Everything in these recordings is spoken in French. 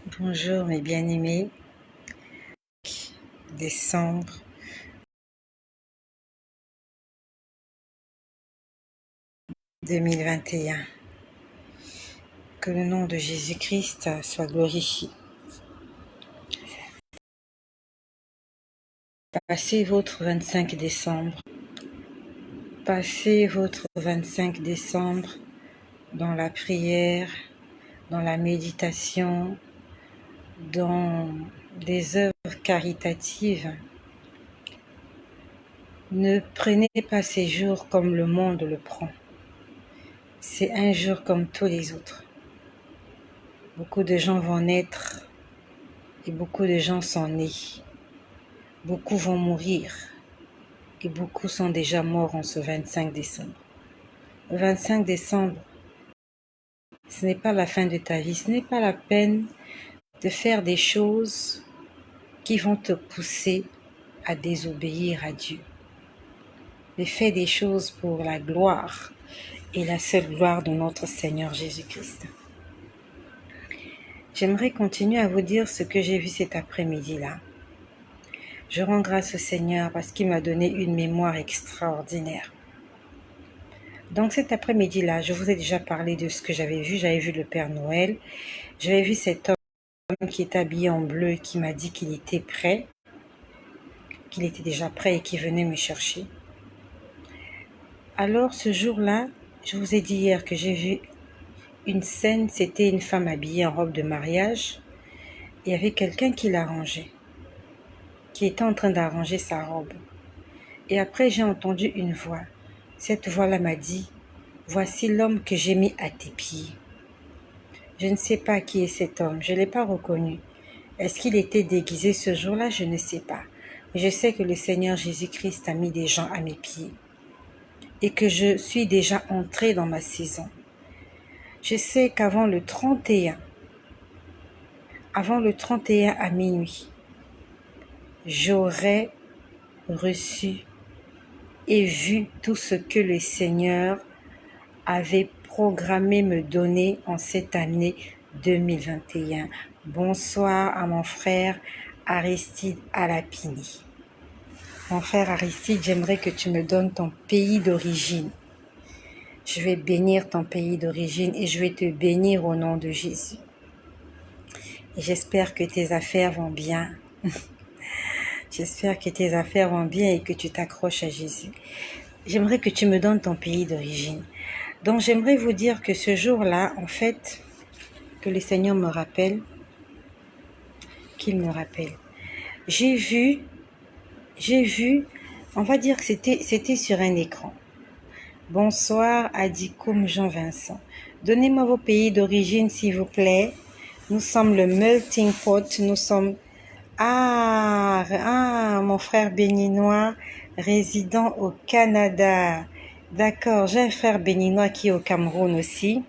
Bonjour mes bien-aimés, décembre 2021. Que le nom de Jésus-Christ soit glorifié. Passez votre 25 décembre. Passez votre 25 décembre dans la prière, dans la méditation, dans des œuvres caritatives. Ne prenez pas ces jours comme le monde le prend. C'est un jour comme tous les autres. Beaucoup de gens vont naître et beaucoup de gens sont nés. Beaucoup vont mourir et beaucoup sont déjà morts en ce 25 décembre. Le 25 décembre, ce n'est pas la fin de ta vie, ce n'est pas la peine de faire des choses qui vont te pousser à désobéir à Dieu. Mais fais des choses pour la gloire et la seule gloire de notre Seigneur Jésus-Christ. J'aimerais continuer à vous dire ce que j'ai vu cet après-midi-là. Je rends grâce au Seigneur parce qu'il m'a donné une mémoire extraordinaire. Donc cet après-midi-là, je vous ai déjà parlé de ce que j'avais vu. J'avais vu le Père Noël. J'avais vu cet homme qui est habillé en bleu qui m'a dit qu'il était prêt, qu'il était déjà prêt et qui venait me chercher. Alors ce jour-là, je vous ai dit hier que j'ai vu une scène. C'était une femme habillée en robe de mariage. Il y avait quelqu'un qui l'arrangeait, qui était en train d'arranger sa robe. Et après, j'ai entendu une voix. Cette voix-là m'a dit, « Voici l'homme que j'ai mis à tes pieds. » Je ne sais pas qui est cet homme, je ne l'ai pas reconnu. Est-ce qu'il était déguisé ce jour-là? Je ne sais pas. Mais je sais que le Seigneur Jésus-Christ a mis des gens à mes pieds et que je suis déjà entrée dans ma saison. Je sais qu'avant le 31 à minuit, j'aurais reçu et vu tout ce que le Seigneur avait programmé me donner en cette année 2021. Bonsoir à mon frère Aristide Alapini. Mon frère Aristide, j'aimerais que tu me donnes ton pays d'origine. Je vais bénir ton pays d'origine et je vais te bénir au nom de Jésus. Et j'espère que tes affaires vont bien. J'espère que tes affaires vont bien et que tu t'accroches à Jésus. J'aimerais que tu me donnes ton pays d'origine. Donc j'aimerais vous dire que ce jour-là, en fait, que le Seigneur me rappelle, qu'il me rappelle. J'ai vu, on va dire que c'était sur un écran. Bonsoir Adikoum Jean-Vincent. Donnez-moi vos pays d'origine s'il vous plaît. Nous sommes le melting pot, nous sommes... mon frère béninois résident au Canada. D'accord, j'ai un frère béninois qui est au Cameroun aussi.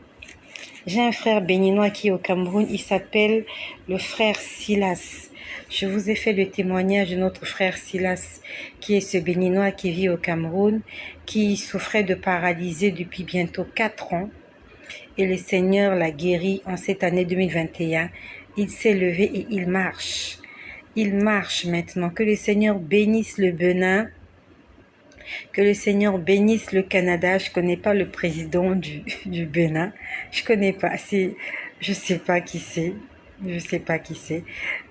J'ai un frère béninois qui est au Cameroun, il s'appelle le frère Silas. Je vous ai fait le témoignage de notre frère Silas, qui est ce béninois qui vit au Cameroun, qui souffrait de paralysie depuis bientôt 4 ans. Et le Seigneur l'a guéri en cette année 2021. Il s'est levé et il marche. Il marche maintenant. Que le Seigneur bénisse le Bénin. Que le Seigneur bénisse le Canada. Je connais pas le président du Bénin. Je connais pas. Je sais pas qui c'est. Je sais pas qui c'est.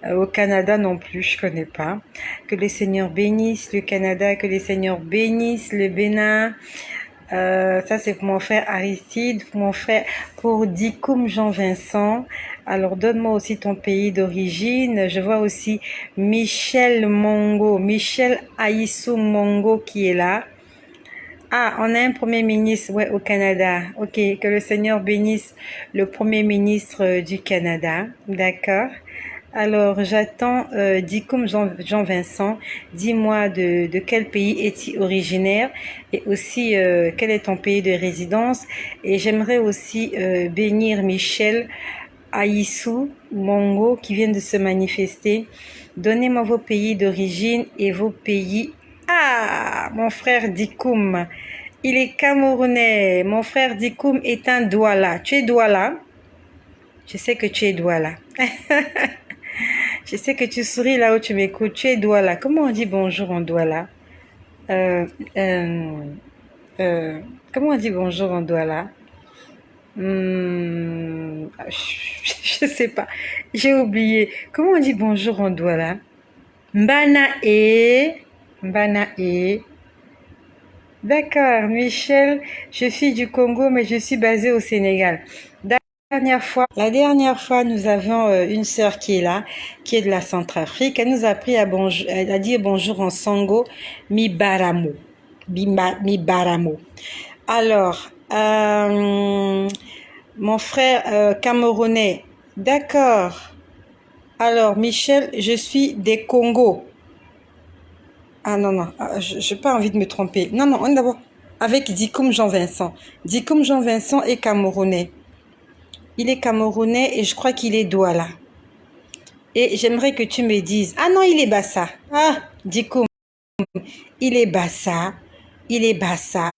Au Canada non plus, je connais pas. Que le Seigneur bénisse le Canada. Que le Seigneur bénisse le Bénin. Ça c'est pour mon frère Aristide, pour Dikoum Jean-Vincent. Alors donne-moi aussi ton pays d'origine. Je vois aussi Michel Aïssou Mongo qui est là. Ah, on a un premier ministre, ouais, au Canada. Ok, que le Seigneur bénisse le premier ministre du Canada. D'accord. Alors, j'attends Dikoum Jean-Vincent. Dis-moi de quel pays es-tu originaire et aussi quel est ton pays de résidence. Et j'aimerais aussi bénir Michel Aïssou Mongo qui vient de se manifester. Donnez-moi vos pays d'origine et vos pays. Ah, mon frère Dikoum, il est camerounais. Mon frère Dikoum est un Douala. Tu es Douala? Je sais que tu es Douala. Je sais que tu souris là où tu m'écoutes. Tu es Douala. Comment on dit bonjour en Douala? Euh, euh, euh, comment on dit bonjour en Douala? Je sais pas. J'ai oublié. Comment on dit bonjour en Douala? Mbana e. Mbana e. D'accord, Michel. Je suis du Congo, mais je suis basée au Sénégal. La dernière fois, nous avons une sœur qui est là, qui est de la Centrafrique. Elle nous a appris à dire bonjour en sango, mi baramo. Mi baramo. Alors, mon frère camerounais, d'accord. Alors, Michel, je suis des Congo. Ah non, non, je n'ai pas envie de me tromper. Non, non, on est d'abord avec Dikoum Jean-Vincent. Dikoum Jean-Vincent est camerounais. Il est camerounais et je crois qu'il est Douala. Et j'aimerais que tu me dises, ah non, il est Bassa. Ah, Dikoum, il est Bassa. Il est Bassa.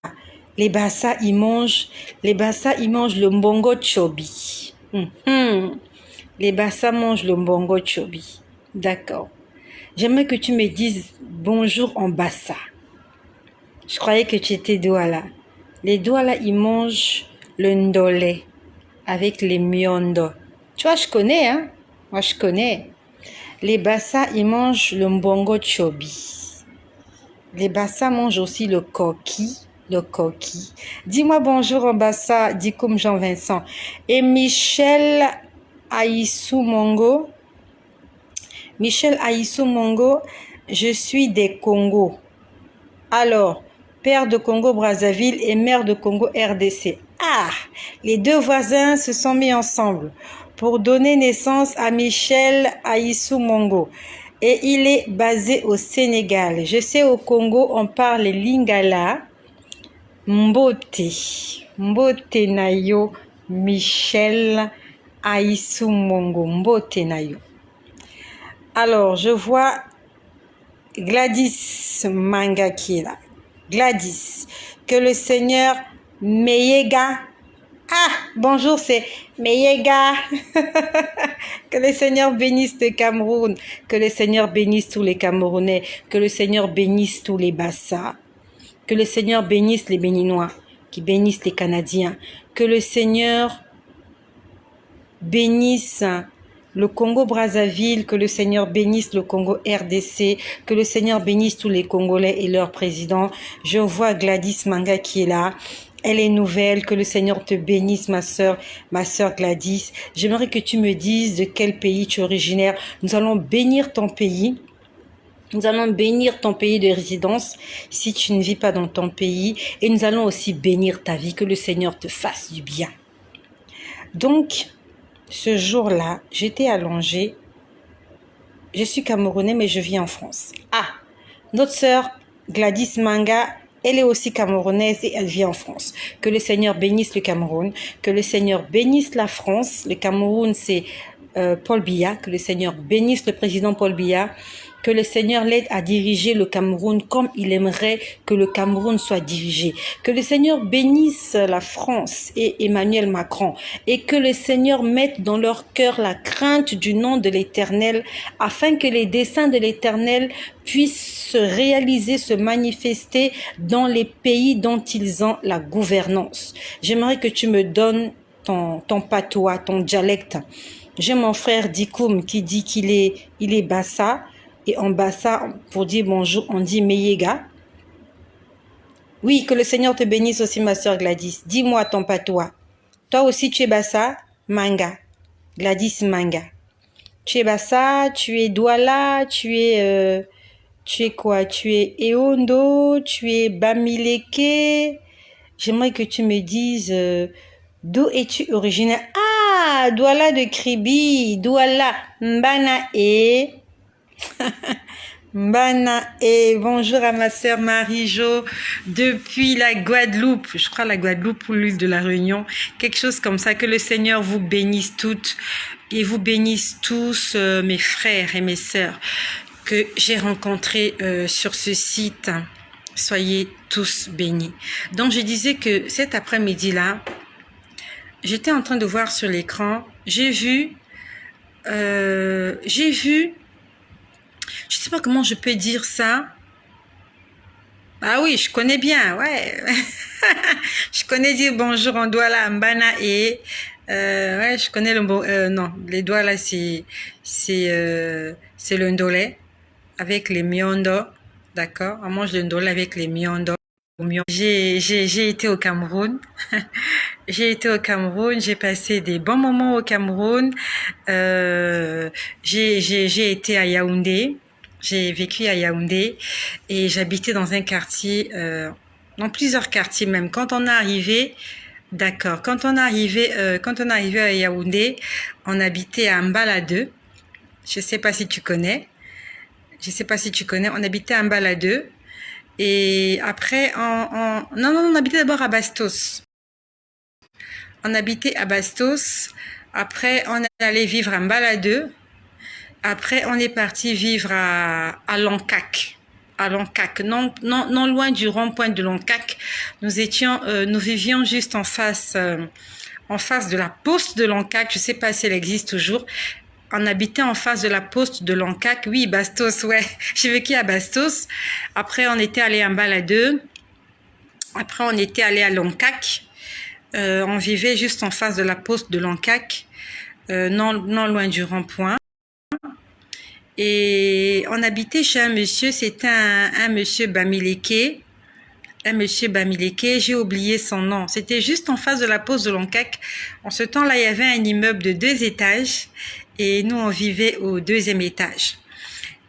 Les Bassa, ils mangent le mbongo chobi. Les Bassa mangent le mbongo chobi. D'accord. J'aimerais que tu me dises bonjour en Bassa. Je croyais que tu étais Douala. Les Douala, ils mangent le ndolé avec les miondo. Tu vois, je connais, hein? Moi, je connais. Les Bassa, ils mangent le mbongo chobi. Les Bassa mangent aussi le coquille. Le coquille. Dis-moi bonjour en Bassa, dis comme Jean-Vincent. Et Michel Aïssou Mongo. Michel Aïssou Mongo, je suis des Congo. Alors, père de Congo-Brazzaville et mère de Congo-RDC. Ah, les deux voisins se sont mis ensemble pour donner naissance à Michel Aïssou Mongo. Et il est basé au Sénégal. Je sais au Congo, on parle lingala. Mbote. Mbote nayo. Michel Aïssou Mongo. Mbote nayo. Alors, je vois Gladys Manga qui est là. Gladys, que le Seigneur Meyega. Ah, bonjour, c'est Meyega. Que le Seigneur bénisse le Cameroun, que le Seigneur bénisse tous les Camerounais, que le Seigneur bénisse tous les Bassa, que le Seigneur bénisse les Béninois, qui bénissent les Canadiens, que le Seigneur bénisse le Congo-Brazzaville, que le Seigneur bénisse le Congo-RDC, que le Seigneur bénisse tous les Congolais et leurs présidents. Je vois Gladys Manga qui est là. Elle est nouvelle, que le Seigneur te bénisse, ma sœur Gladys. J'aimerais que tu me dises de quel pays tu es originaire. Nous allons bénir ton pays. Nous allons bénir ton pays de résidence si tu ne vis pas dans ton pays. Et nous allons aussi bénir ta vie, que le Seigneur te fasse du bien. Donc, ce jour-là, j'étais allongée. Je suis camerounais, mais je vis en France. Ah, notre sœur Gladys Manga, elle est aussi camerounaise et elle vit en France. Que le Seigneur bénisse le Cameroun, que le Seigneur bénisse la France. Le Cameroun, c'est Paul Biya. Que le Seigneur bénisse le président Paul Biya. Que le Seigneur l'aide à diriger le Cameroun comme il aimerait que le Cameroun soit dirigé. Que le Seigneur bénisse la France et Emmanuel Macron. Et que le Seigneur mette dans leur cœur la crainte du nom de l'Éternel, afin que les desseins de l'Éternel puissent se réaliser, se manifester dans les pays dont ils ont la gouvernance. J'aimerais que tu me donnes ton patois, ton dialecte. J'ai mon frère Dikoum qui dit qu'il est Bassa. Et en Bassa, pour dire bonjour, on dit Meyega. Oui, que le Seigneur te bénisse aussi, ma soeur Gladys. Dis-moi ton patois. Toi aussi, tu es Bassa, Manga. Gladys Manga. Tu es Bassa, tu es Douala, tu es quoi? Tu es Eondo, tu es Bamileke. J'aimerais que tu me dises d'où es-tu originaire? Ah, Douala de Kribi, Douala Mbana et... Mbana et bonjour à ma sœur Marie-Jo depuis la Guadeloupe, je crois la Guadeloupe ou l'île de la Réunion, quelque chose comme ça. Que le Seigneur vous bénisse toutes et vous bénisse tous mes frères et mes sœurs que j'ai rencontrés sur ce site. Soyez tous bénis. Donc je disais que cet après-midi-là, j'étais en train de voir sur l'écran j'ai vu, je sais pas comment je peux dire ça. Ah oui, je connais bien, ouais. Je connais dire bonjour en Douala, Mbana et ouais, je connais le bon non, les Douala c'est le ndolé avec les miondo, d'accord? On mange le ndolé avec les miondo. J'ai été au Cameroun. J'ai été au Cameroun, j'ai passé des bons moments au Cameroun. J'ai été à Yaoundé. J'ai vécu à Yaoundé et j'habitais dans un quartier, dans plusieurs quartiers même. Quand on est arrivé, d'accord, quand on est arrivé à Yaoundé, on habitait à Mbala 2. Je sais pas si tu connais. Je sais pas si tu connais. On habitait à Mbala 2. Et après, non, non, on habitait d'abord à Bastos. On habitait à Bastos. Après, on est allé vivre à Mbala 2. Après, on est parti vivre à Loncac. À Loncac, non loin du rond-point de Loncac. Nous vivions juste en face de la poste de Loncac. Je sais pas si elle existe toujours. On habitait en face de la poste de Loncac. Oui, Bastos, ouais. J'ai vécu à Bastos. Après, on était allé à Mbaladeux. Après, on était allé à Loncac. On vivait juste en face de la poste de Loncac, non loin du rond-point. Et on habitait chez un monsieur, c'était un monsieur Bamileke. Un monsieur Bamileke, j'ai oublié son nom. C'était juste en face de la poste de Loncac. En ce temps-là, il y avait un immeuble de 2 étages et nous, on vivait au 2e étage.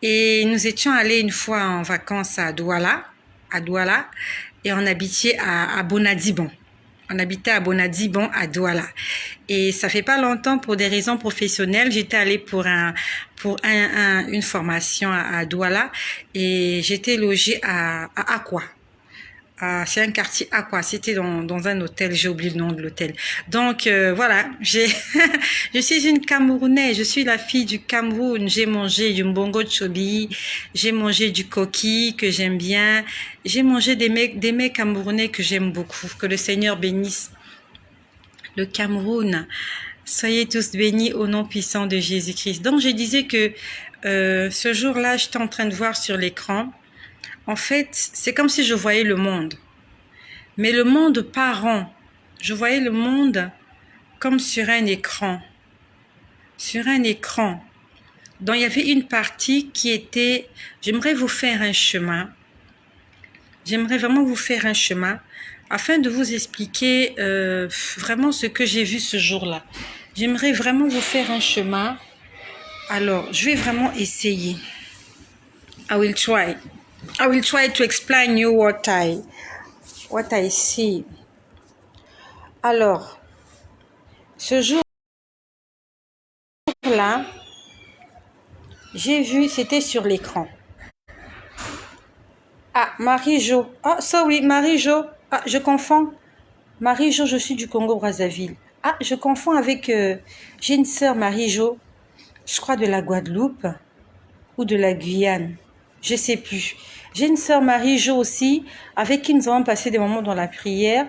Et nous étions allés une fois en vacances à Douala, et on habitait à Bonadibon. On habitait à Bonadibon, à Douala. Et ça fait pas longtemps, pour des raisons professionnelles, j'étais allée pour une formation à Douala et j'étais logée à Aqua. C'est un quartier Aqua, c'était dans un hôtel, j'ai oublié le nom de l'hôtel. Donc voilà, je suis une Camerounaise, je suis la fille du Cameroun. J'ai mangé du mbongo chobi, j'ai mangé du coquille que j'aime bien, j'ai mangé des mets camerounais que j'aime beaucoup. Que le Seigneur bénisse le Cameroun. Soyez tous bénis au nom puissant de Jésus-Christ. Donc je disais que ce jour-là, j'étais en train de voir sur l'écran. En fait, c'est comme si je voyais le monde. Mais le monde pas rond. Je voyais le monde comme sur un écran. Sur un écran. Donc, il y avait une partie qui était... J'aimerais vous faire un chemin. J'aimerais vraiment vous faire un chemin afin de vous expliquer vraiment ce que j'ai vu ce jour-là. J'aimerais vraiment vous faire un chemin. Alors, je vais vraiment essayer. I will try. I will try to explain you what I see. Alors, ce jour-là, j'ai vu, c'était sur l'écran. Ah, Marie-Jo. Ah, sorry, Marie-Jo. Ah, je confonds. Marie-Jo, je suis du Congo-Brazzaville. Ah, je confonds avec... j'ai une sœur, Marie-Jo, je crois de la Guadeloupe ou de la Guyane. Je sais plus. J'ai une sœur, Marie-Jo aussi, avec qui nous avons passé des moments dans la prière.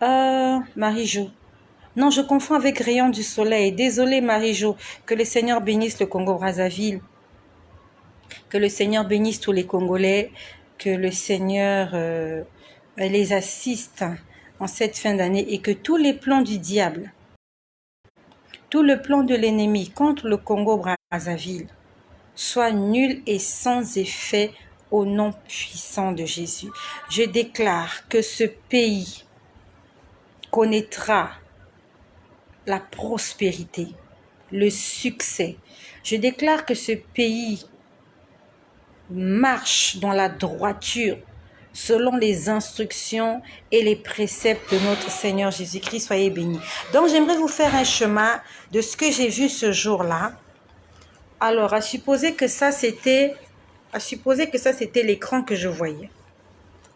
Marie-Jo. Non, je confonds avec Rayon du Soleil. Désolée, Marie-Jo. Que le Seigneur bénisse le Congo-Brazzaville. Que le Seigneur bénisse tous les Congolais. Que le Seigneur les assiste en cette fin d'année et que tous les plans du diable, tout le plan de l'ennemi contre le Congo-Brazzaville soient nuls et sans effet au nom puissant de Jésus. Je déclare que ce pays connaîtra la prospérité, le succès. Je déclare que ce pays marche dans la droiture selon les instructions et les préceptes de notre Seigneur Jésus-Christ. Soyez bénis. Donc, j'aimerais vous faire un chemin de ce que j'ai vu ce jour-là. Alors, à supposer que ça, c'était l'écran que je voyais.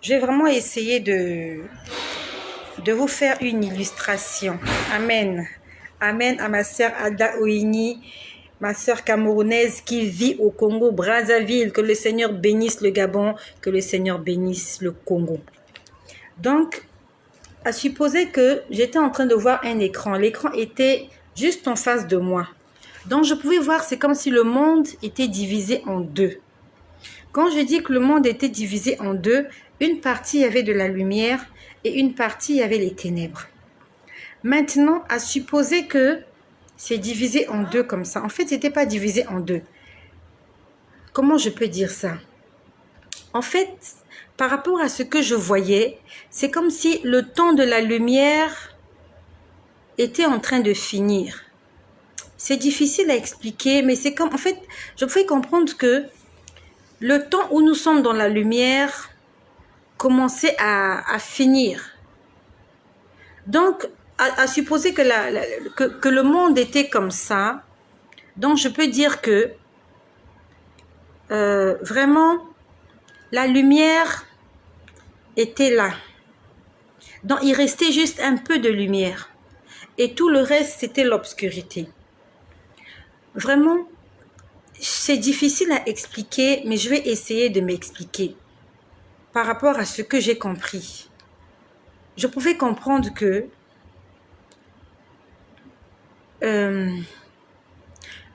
Je vais vraiment essayer de vous faire une illustration. Amen. Amen à ma sœur Ada Oini, ma sœur camerounaise qui vit au Congo, Brazzaville. Que le Seigneur bénisse le Gabon, que le Seigneur bénisse le Congo. Donc, à supposer que j'étais en train de voir un écran. L'écran était, juste en face de moi. Donc je pouvais voir, c'est comme si le monde était divisé en deux. Quand je dis que le monde était divisé en deux, une partie avait de la lumière et une partie avait les ténèbres. Maintenant, à supposer que c'est divisé en deux comme ça. En fait, ce n'était pas divisé en deux. Comment je peux dire ça? En fait, par rapport à ce que je voyais, c'est comme si le temps de la lumière était en train de finir. C'est difficile à expliquer, mais c'est comme... En fait, je pouvais comprendre que le temps où nous sommes dans la lumière commençait à finir. Donc, à supposer que, que le monde était comme ça, donc je peux dire que vraiment, la lumière était là. Donc, il restait juste un peu de lumière. Et tout le reste, c'était l'obscurité. Vraiment, c'est difficile à expliquer, mais je vais essayer de m'expliquer par rapport à ce que j'ai compris. Je pouvais comprendre que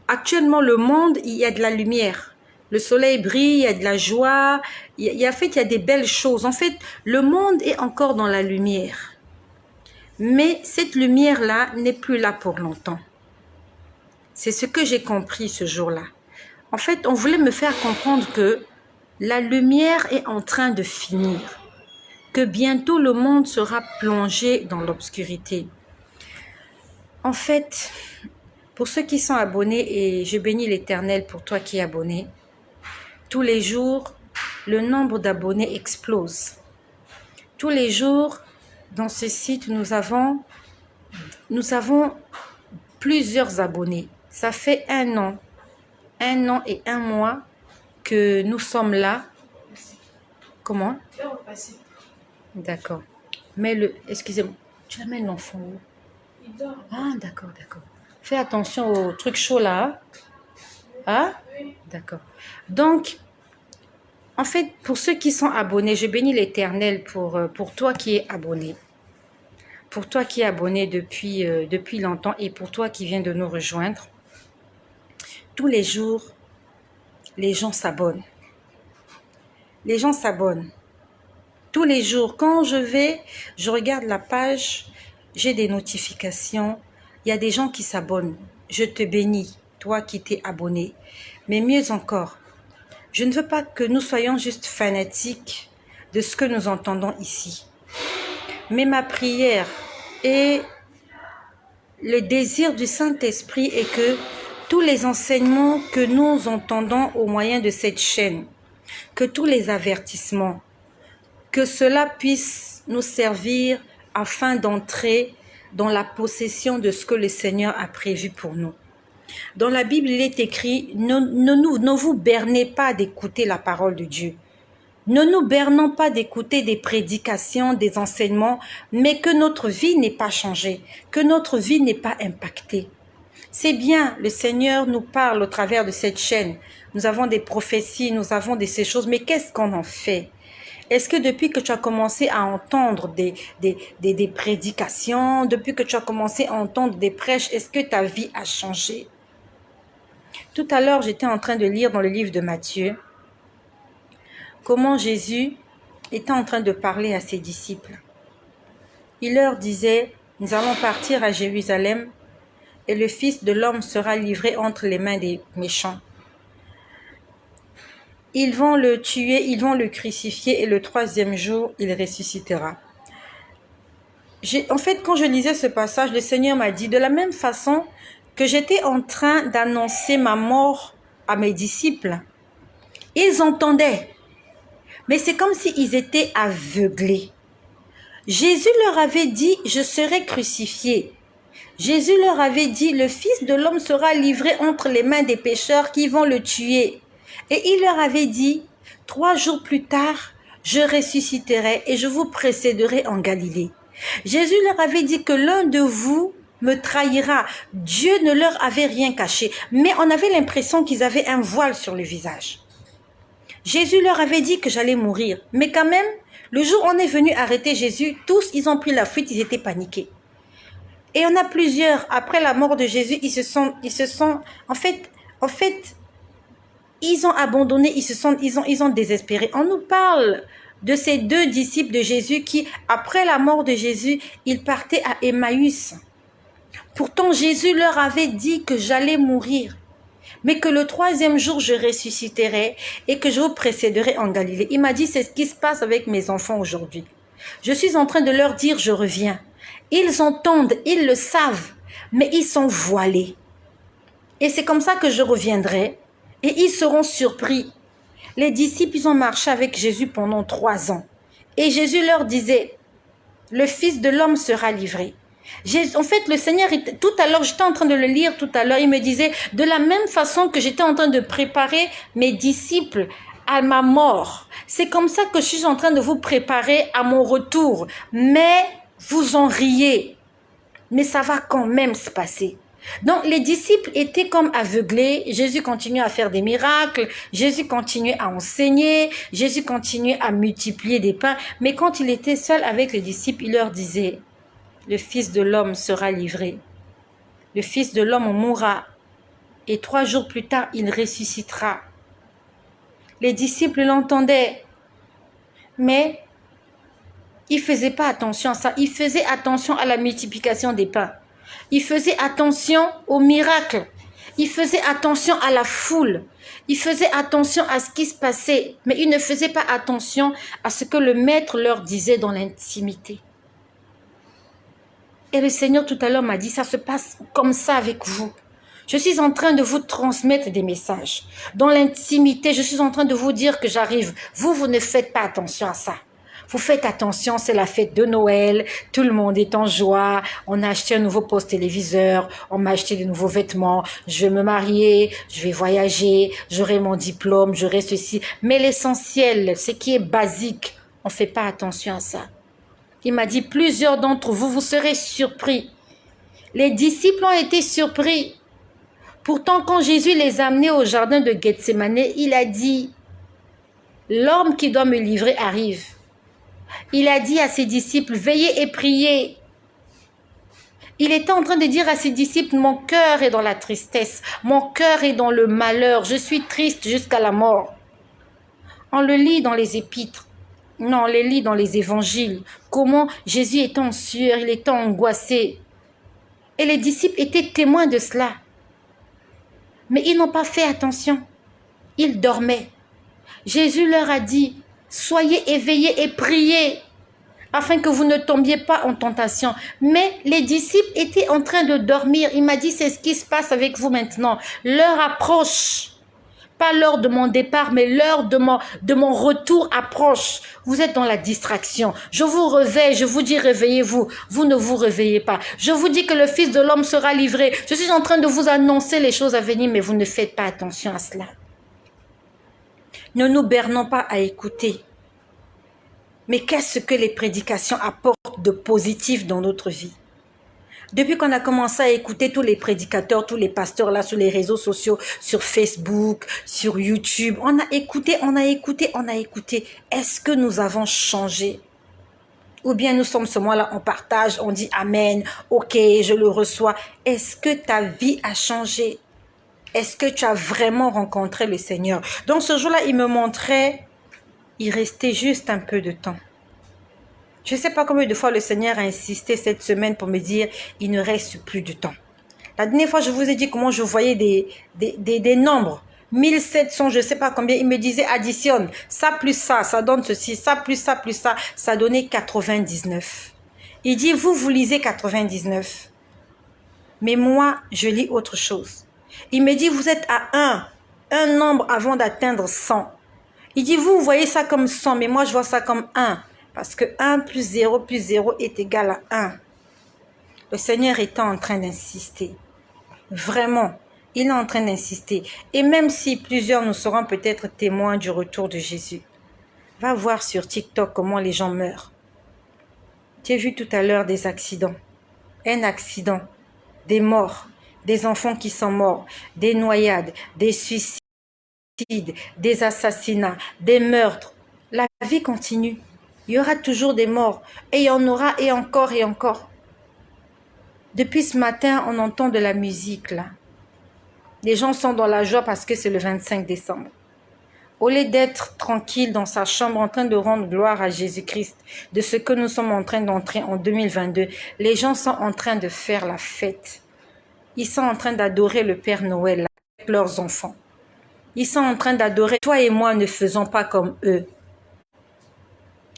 actuellement, le monde, il y a de la lumière. Le soleil brille, il y a de la joie. Il y a des belles choses. En fait, le monde est encore dans la lumière. Mais cette lumière-là n'est plus là pour longtemps. C'est ce que j'ai compris ce jour-là. En fait, on voulait me faire comprendre que la lumière est en train de finir. Que bientôt le monde sera plongé dans l'obscurité. En fait, pour ceux qui sont abonnés, et je bénis l'Éternel pour toi qui es abonné, tous les jours, le nombre d'abonnés explose. Tous les jours, dans ce site, nous avons plusieurs abonnés. Ça fait 1 an et 1 mois que nous sommes là. Comment? D'accord. Mais excusez-moi, tu amènes l'enfant où? Il dort. Ah, d'accord. Fais attention au truc chaud là. Ah? Oui. D'accord. Donc, en fait, pour ceux qui sont abonnés, je bénis l'Éternel pour toi qui es abonné. Pour toi qui es abonné depuis longtemps et pour toi qui viens de nous rejoindre. Tous les jours, les gens s'abonnent. Les gens s'abonnent. Tous les jours, quand je regarde la page, j'ai des notifications. Il y a des gens qui s'abonnent. Je te bénis, toi qui t'es abonné. Mais mieux encore, je ne veux pas que nous soyons juste fanatiques de ce que nous entendons ici. Mais ma prière et le désir du Saint-Esprit est que tous les enseignements que nous entendons au moyen de cette chaîne, que tous les avertissements, que cela puisse nous servir afin d'entrer dans la possession de ce que le Seigneur a prévu pour nous. Dans la Bible, il est écrit, ne vous bernez pas d'écouter la parole de Dieu. Ne nous bernons pas d'écouter des prédications, des enseignements, mais que notre vie n'est pas changée, que notre vie n'est pas impactée. C'est bien, le Seigneur nous parle au travers de cette chaîne. Nous avons des prophéties, nous avons ces choses, mais qu'est-ce qu'on en fait? Est-ce que depuis que tu as commencé à entendre des prédications, depuis que tu as commencé à entendre des prêches, est-ce que ta vie a changé? Tout à l'heure, j'étais en train de lire dans le livre de Matthieu comment Jésus était en train de parler à ses disciples. Il leur disait, nous allons partir à Jérusalem et le Fils de l'homme sera livré entre les mains des méchants. Ils vont le tuer, ils vont le crucifier et le 3e jour, il ressuscitera. En fait, quand je lisais ce passage, le Seigneur m'a dit, de la même façon que j'étais en train d'annoncer ma mort à mes disciples, ils entendaient, mais c'est comme s'ils étaient aveuglés. Jésus leur avait dit, je serai crucifié. Jésus leur avait dit, le Fils de l'homme sera livré entre les mains des pécheurs qui vont le tuer. Et il leur avait dit, 3 jours plus tard, je ressusciterai et je vous précéderai en Galilée. Jésus leur avait dit que l'un de vous me trahira. Dieu ne leur avait rien caché, mais on avait l'impression qu'ils avaient un voile sur le visage. Jésus leur avait dit que j'allais mourir, mais quand même, le jour où on est venu arrêter Jésus, tous ils ont pris la fuite, ils étaient paniqués. Et il y en a plusieurs, après la mort de Jésus, en fait, ils ont abandonné, ils ont désespéré. On nous parle de ces deux disciples de Jésus qui, après la mort de Jésus, ils partaient à Emmaüs. Pourtant, Jésus leur avait dit que j'allais mourir, mais que le troisième jour, je ressusciterai et que je vous précéderai en Galilée. Il m'a dit, c'est ce qui se passe avec mes enfants aujourd'hui. Je suis en train de leur dire, je reviens. Ils entendent, ils le savent, mais ils sont voilés. Et c'est comme ça que je reviendrai et ils seront surpris. Les disciples, ils ont marché avec Jésus pendant 3 ans. Et Jésus leur disait, le Fils de l'homme sera livré. En fait, le Seigneur, tout à l'heure, j'étais en train de le lire tout à l'heure, il me disait, de la même façon que j'étais en train de préparer mes disciples à ma mort, c'est comme ça que je suis en train de vous préparer à mon retour. Mais vous en riez, mais ça va quand même se passer. Donc les disciples étaient comme aveuglés. Jésus continuait à faire des miracles, Jésus continuait à enseigner, Jésus continuait à multiplier des pains. Mais quand il était seul avec les disciples, il leur disait, le Fils de l'homme sera livré, le Fils de l'homme mourra, et 3 jours plus tard, il ressuscitera. Les disciples l'entendaient, mais ils ne faisaient pas attention à ça. Ils faisaient attention à la multiplication des pains. Ils faisaient attention aux miracles. Ils faisaient attention à la foule. Ils faisaient attention à ce qui se passait. Mais ils ne faisaient pas attention à ce que le maître leur disait dans l'intimité. Et le Seigneur tout à l'heure m'a dit, ça se passe comme ça avec vous. Je suis en train de vous transmettre des messages. Dans l'intimité, je suis en train de vous dire que j'arrive. Vous ne faites pas attention à ça. Vous faites attention, c'est la fête de Noël, tout le monde est en joie, on a acheté un nouveau poste téléviseur, on m'a acheté de nouveaux vêtements, je vais me marier, je vais voyager, j'aurai mon diplôme, j'aurai ceci. Mais l'essentiel, ce qui est basique, on ne fait pas attention à ça. Il m'a dit, plusieurs d'entre vous, vous serez surpris. Les disciples ont été surpris. Pourtant, quand Jésus les a amenés au jardin de Gethsémane, il a dit, l'homme qui doit me livrer arrive. Il a dit à ses disciples, veillez et priez. Il était en train de dire à ses disciples, mon cœur est dans la tristesse, mon cœur est dans le malheur, je suis triste jusqu'à la mort. On le lit dans les épîtres, non, on les lit dans les évangiles, comment Jésus était en sueur, il était angoissé. Et les disciples étaient témoins de cela. Mais ils n'ont pas fait attention, ils dormaient. Jésus leur a dit, soyez éveillés et priez, afin que vous ne tombiez pas en tentation. Mais les disciples étaient en train de dormir. Il m'a dit, c'est ce qui se passe avec vous maintenant. L'heure approche. Pas l'heure de mon départ, mais l'heure de mon retour approche. Vous êtes dans la distraction. Je vous réveille, je vous dis réveillez-vous. Vous ne vous réveillez pas. Je vous dis que le Fils de l'homme sera livré. Je suis en train de vous annoncer les choses à venir, mais vous ne faites pas attention à cela. Ne nous bernons pas à écouter. Mais qu'est-ce que les prédications apportent de positif dans notre vie? Depuis qu'on a commencé à écouter tous les prédicateurs, tous les pasteurs là sur les réseaux sociaux, sur Facebook, sur YouTube, on a écouté. Est-ce que nous avons changé? Ou bien nous sommes seulement là, on partage, on dit Amen, ok, je le reçois. Est-ce que ta vie a changé? Est-ce que tu as vraiment rencontré le Seigneur? Donc ce jour-là, il me montrait, il restait juste un peu de temps. Je ne sais pas combien de fois le Seigneur a insisté cette semaine pour me dire, il ne reste plus de temps. La dernière fois, je vous ai dit comment je voyais des nombres. 1700, je ne sais pas combien. Il me disait, additionne. Ça plus ça donne ceci. Ça plus ça, ça donnait 99. Il dit, vous lisez 99. Mais moi, je lis autre chose. Il me dit, vous êtes à un nombre avant d'atteindre 100. Il dit, vous voyez ça comme 100, mais moi, je vois ça comme 1. Parce que 1 plus 0 est égal à 1. Le Seigneur est en train d'insister. Vraiment, il est en train d'insister. Et même si plusieurs nous serons peut-être témoins du retour de Jésus, va voir sur TikTok comment les gens meurent. J'ai vu tout à l'heure des accidents. Un accident, des morts, des enfants qui sont morts, des noyades, des suicides, des assassinats, des meurtres. La vie continue. Il y aura toujours des morts. Et il y en aura et encore et encore. Depuis ce matin, on entend de la musique là. Les gens sont dans la joie parce que c'est le 25 décembre. Au lieu d'être tranquille dans sa chambre en train de rendre gloire à Jésus-Christ de ce que nous sommes en train d'entrer en 2022, les gens sont en train de faire la fête. Ils sont en train d'adorer le Père Noël là, avec leurs enfants. Ils sont en train d'adorer. Toi et moi ne faisons pas comme eux.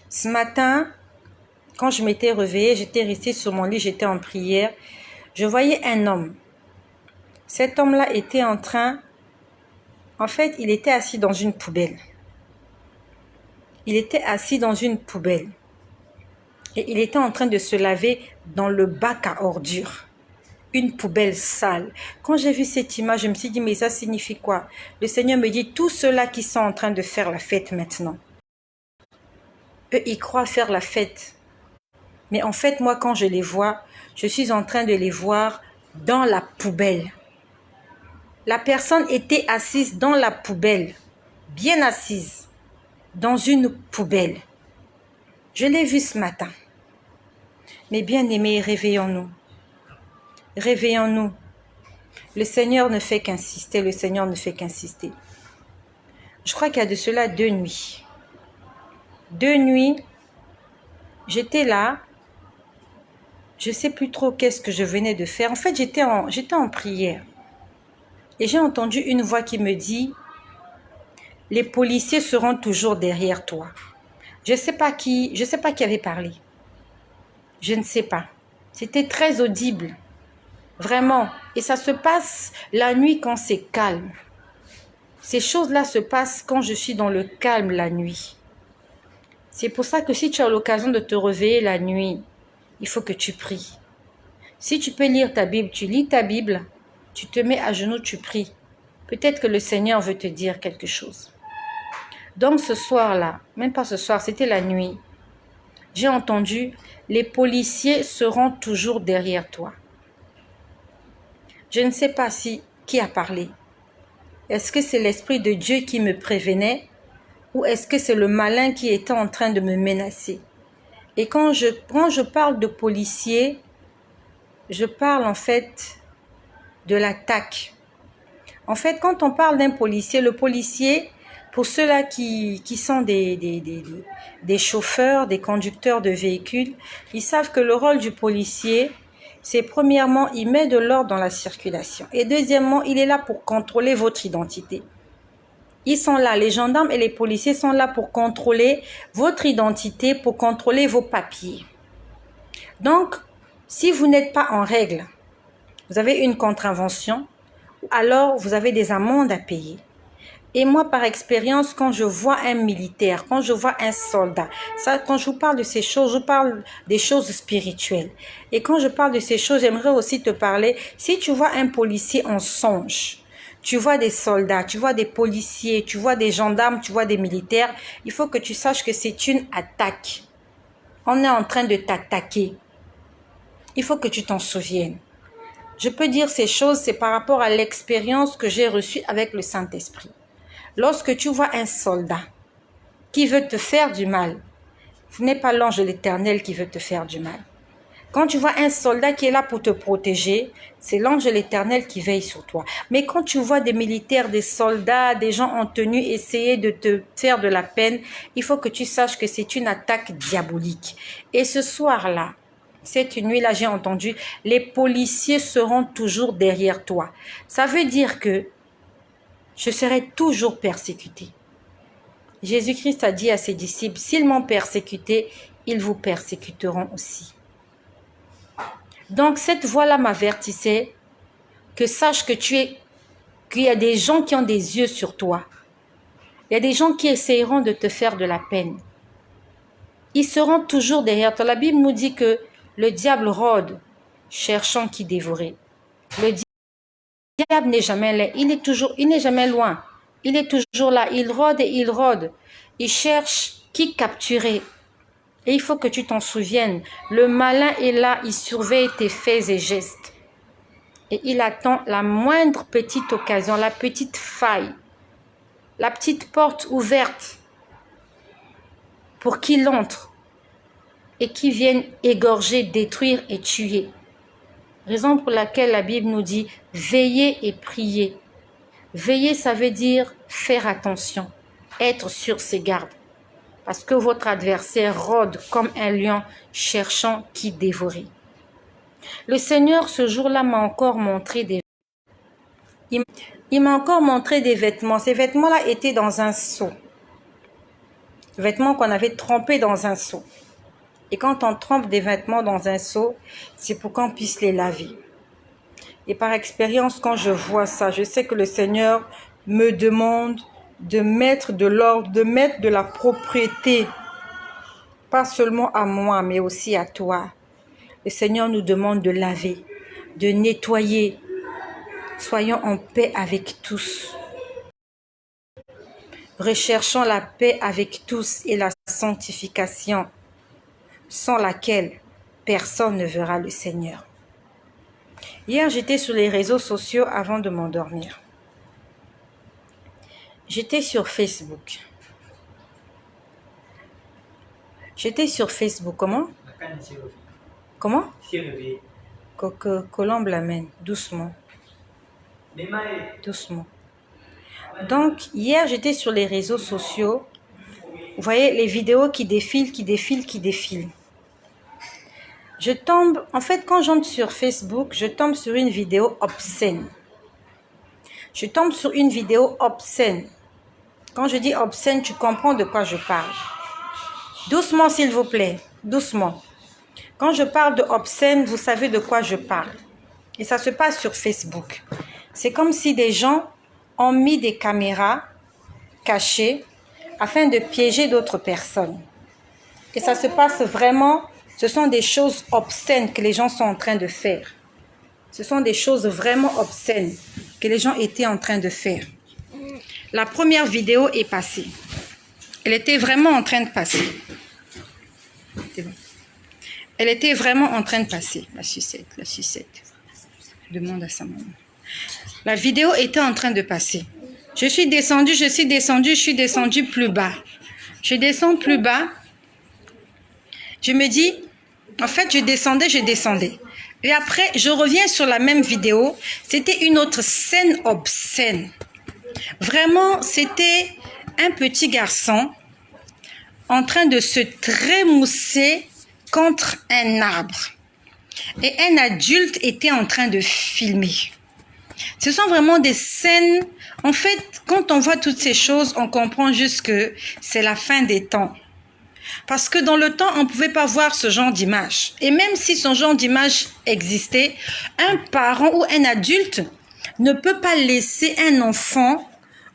Ce matin, quand je m'étais réveillée, j'étais restée sur mon lit, j'étais en prière. Je voyais un homme. Cet homme-là était en train... En fait, il était assis dans une poubelle. Il était assis dans une poubelle. Et il était en train de se laver dans le bac à ordures. Une poubelle sale. Quand j'ai vu cette image, je me suis dit, mais ça signifie quoi? Le Seigneur me dit, tous ceux-là qui sont en train de faire la fête maintenant, eux, ils croient faire la fête. Mais en fait, moi, quand je les vois, je suis en train de les voir dans la poubelle. La personne était assise dans la poubelle, bien assise, dans une poubelle. Je l'ai vu ce matin. Mais bien-aimés, réveillons-nous. Réveillons-nous. Le Seigneur ne fait qu'insister, le Seigneur ne fait qu'insister. Je crois qu'il y a de cela 2 nuits. 2 nuits, j'étais là, je ne sais plus trop qu'est-ce que je venais de faire. En fait, j'étais en prière. Et j'ai entendu une voix qui me dit, les policiers seront toujours derrière toi. Je ne sais pas qui avait parlé. Je ne sais pas. C'était très audible. Vraiment. Et ça se passe la nuit quand c'est calme. Ces choses-là se passent quand je suis dans le calme la nuit. C'est pour ça que si tu as l'occasion de te réveiller la nuit, il faut que tu pries. Si tu peux lire ta Bible, tu lis ta Bible, tu te mets à genoux, tu pries. Peut-être que le Seigneur veut te dire quelque chose. Donc ce soir-là, même pas ce soir, c'était la nuit, j'ai entendu, les policiers seront toujours derrière toi. Je ne sais pas qui a parlé. Est-ce que c'est l'Esprit de Dieu qui me prévenait ou est-ce que c'est le malin qui était en train de me menacer? Et quand je parle de policiers, je parle en fait de l'attaque. En fait, quand on parle d'un policier, le policier, pour ceux-là qui sont des chauffeurs, des conducteurs de véhicules, ils savent que le rôle du policier, c'est premièrement, il met de l'ordre dans la circulation. Et deuxièmement, il est là pour contrôler votre identité. Ils sont là, les gendarmes et les policiers sont là pour contrôler votre identité, pour contrôler vos papiers. Donc, si vous n'êtes pas en règle, vous avez une contravention, alors vous avez des amendes à payer. Et moi, par expérience, quand je vois un militaire, quand je vois un soldat, ça, quand je vous parle de ces choses, je parle des choses spirituelles. Et quand je parle de ces choses, j'aimerais aussi te parler, si tu vois un policier en songe, tu vois des soldats, tu vois des policiers, tu vois des gendarmes, tu vois des militaires, il faut que tu saches que c'est une attaque. On est en train de t'attaquer. Il faut que tu t'en souviennes. Je peux dire ces choses, c'est par rapport à l'expérience que j'ai reçue avec le Saint-Esprit. Lorsque tu vois un soldat qui veut te faire du mal, ce n'est pas l'ange de l'Éternel qui veut te faire du mal. Quand tu vois un soldat qui est là pour te protéger, c'est l'ange de l'Éternel qui veille sur toi. Mais quand tu vois des militaires, des soldats, des gens en tenue essayer de te faire de la peine, il faut que tu saches que c'est une attaque diabolique. Et ce soir-là, cette nuit-là, j'ai entendu, les policiers seront toujours derrière toi. Ça veut dire que je serai toujours persécuté. Jésus-Christ a dit à ses disciples, s'ils m'ont persécuté, ils vous persécuteront aussi. Donc cette voix-là m'avertissait que sache que qu'il y a des gens qui ont des yeux sur toi. Il y a des gens qui essayeront de te faire de la peine. Ils seront toujours derrière toi. La Bible nous dit que le diable rôde, cherchant qui dévorer. Le diable n'est jamais là. Il n'est jamais loin. Il est toujours là. Il rôde et il rôde. Il cherche qui capturer. Et il faut que tu t'en souviennes. Le malin est là. Il surveille tes faits et gestes. Et il attend la moindre petite occasion, la petite faille, la petite porte ouverte pour qu'il entre et qu'il vienne égorger, détruire et tuer. Raison pour laquelle la Bible nous dit « Veillez et priez ». Veiller, ça veut dire faire attention, être sur ses gardes. Parce que votre adversaire rôde comme un lion cherchant qui dévorer. Le Seigneur, ce jour-là, m'a encore montré des Il m'a encore montré des vêtements. Ces vêtements-là étaient dans un seau. Vêtements qu'on avait trempés dans un seau. Et quand on trempe des vêtements dans un seau, c'est pour qu'on puisse les laver. Et par expérience, quand je vois ça, je sais que le Seigneur me demande de mettre de l'ordre, de mettre de la propriété, pas seulement à moi, mais aussi à toi. Le Seigneur nous demande de laver, de nettoyer. Soyons en paix avec tous. Recherchons la paix avec tous et la sanctification, sans laquelle personne ne verra le Seigneur. Hier, j'étais sur les réseaux sociaux avant de m'endormir. J'étais sur Facebook. Comment? Comment? Colombe l'amène, doucement. Doucement. Donc, hier, j'étais sur les réseaux sociaux. Vous voyez, les vidéos qui défilent. En fait, quand j'entre sur Facebook, je tombe sur une vidéo obscène. Quand je dis obscène, tu comprends de quoi je parle. Doucement, s'il vous plaît, doucement. Quand je parle de obscène, vous savez de quoi je parle. Et ça se passe sur Facebook. C'est comme si des gens ont mis des caméras cachées afin de piéger d'autres personnes. Et ça se passe vraiment, ce sont des choses obscènes que les gens sont en train de faire. Ce sont des choses vraiment obscènes que les gens étaient en train de faire. La première vidéo est passée. Elle était vraiment en train de passer. Elle était vraiment en train de passer. La sucette. Demande à sa maman. La vidéo était en train de passer. Je suis descendue plus bas. Je descends plus bas. Je me dis, en fait, je descendais. Et après, je reviens sur la même vidéo. C'était une autre scène obscène. Vraiment, c'était un petit garçon en train de se trémousser contre un arbre. Et un adulte était en train de filmer. Ce sont vraiment des scènes. En fait, quand on voit toutes ces choses, on comprend juste que c'est la fin des temps. Parce que dans le temps, on ne pouvait pas voir ce genre d'image. Et même si ce genre d'image existait, un parent ou un adulte ne peut pas laisser un enfant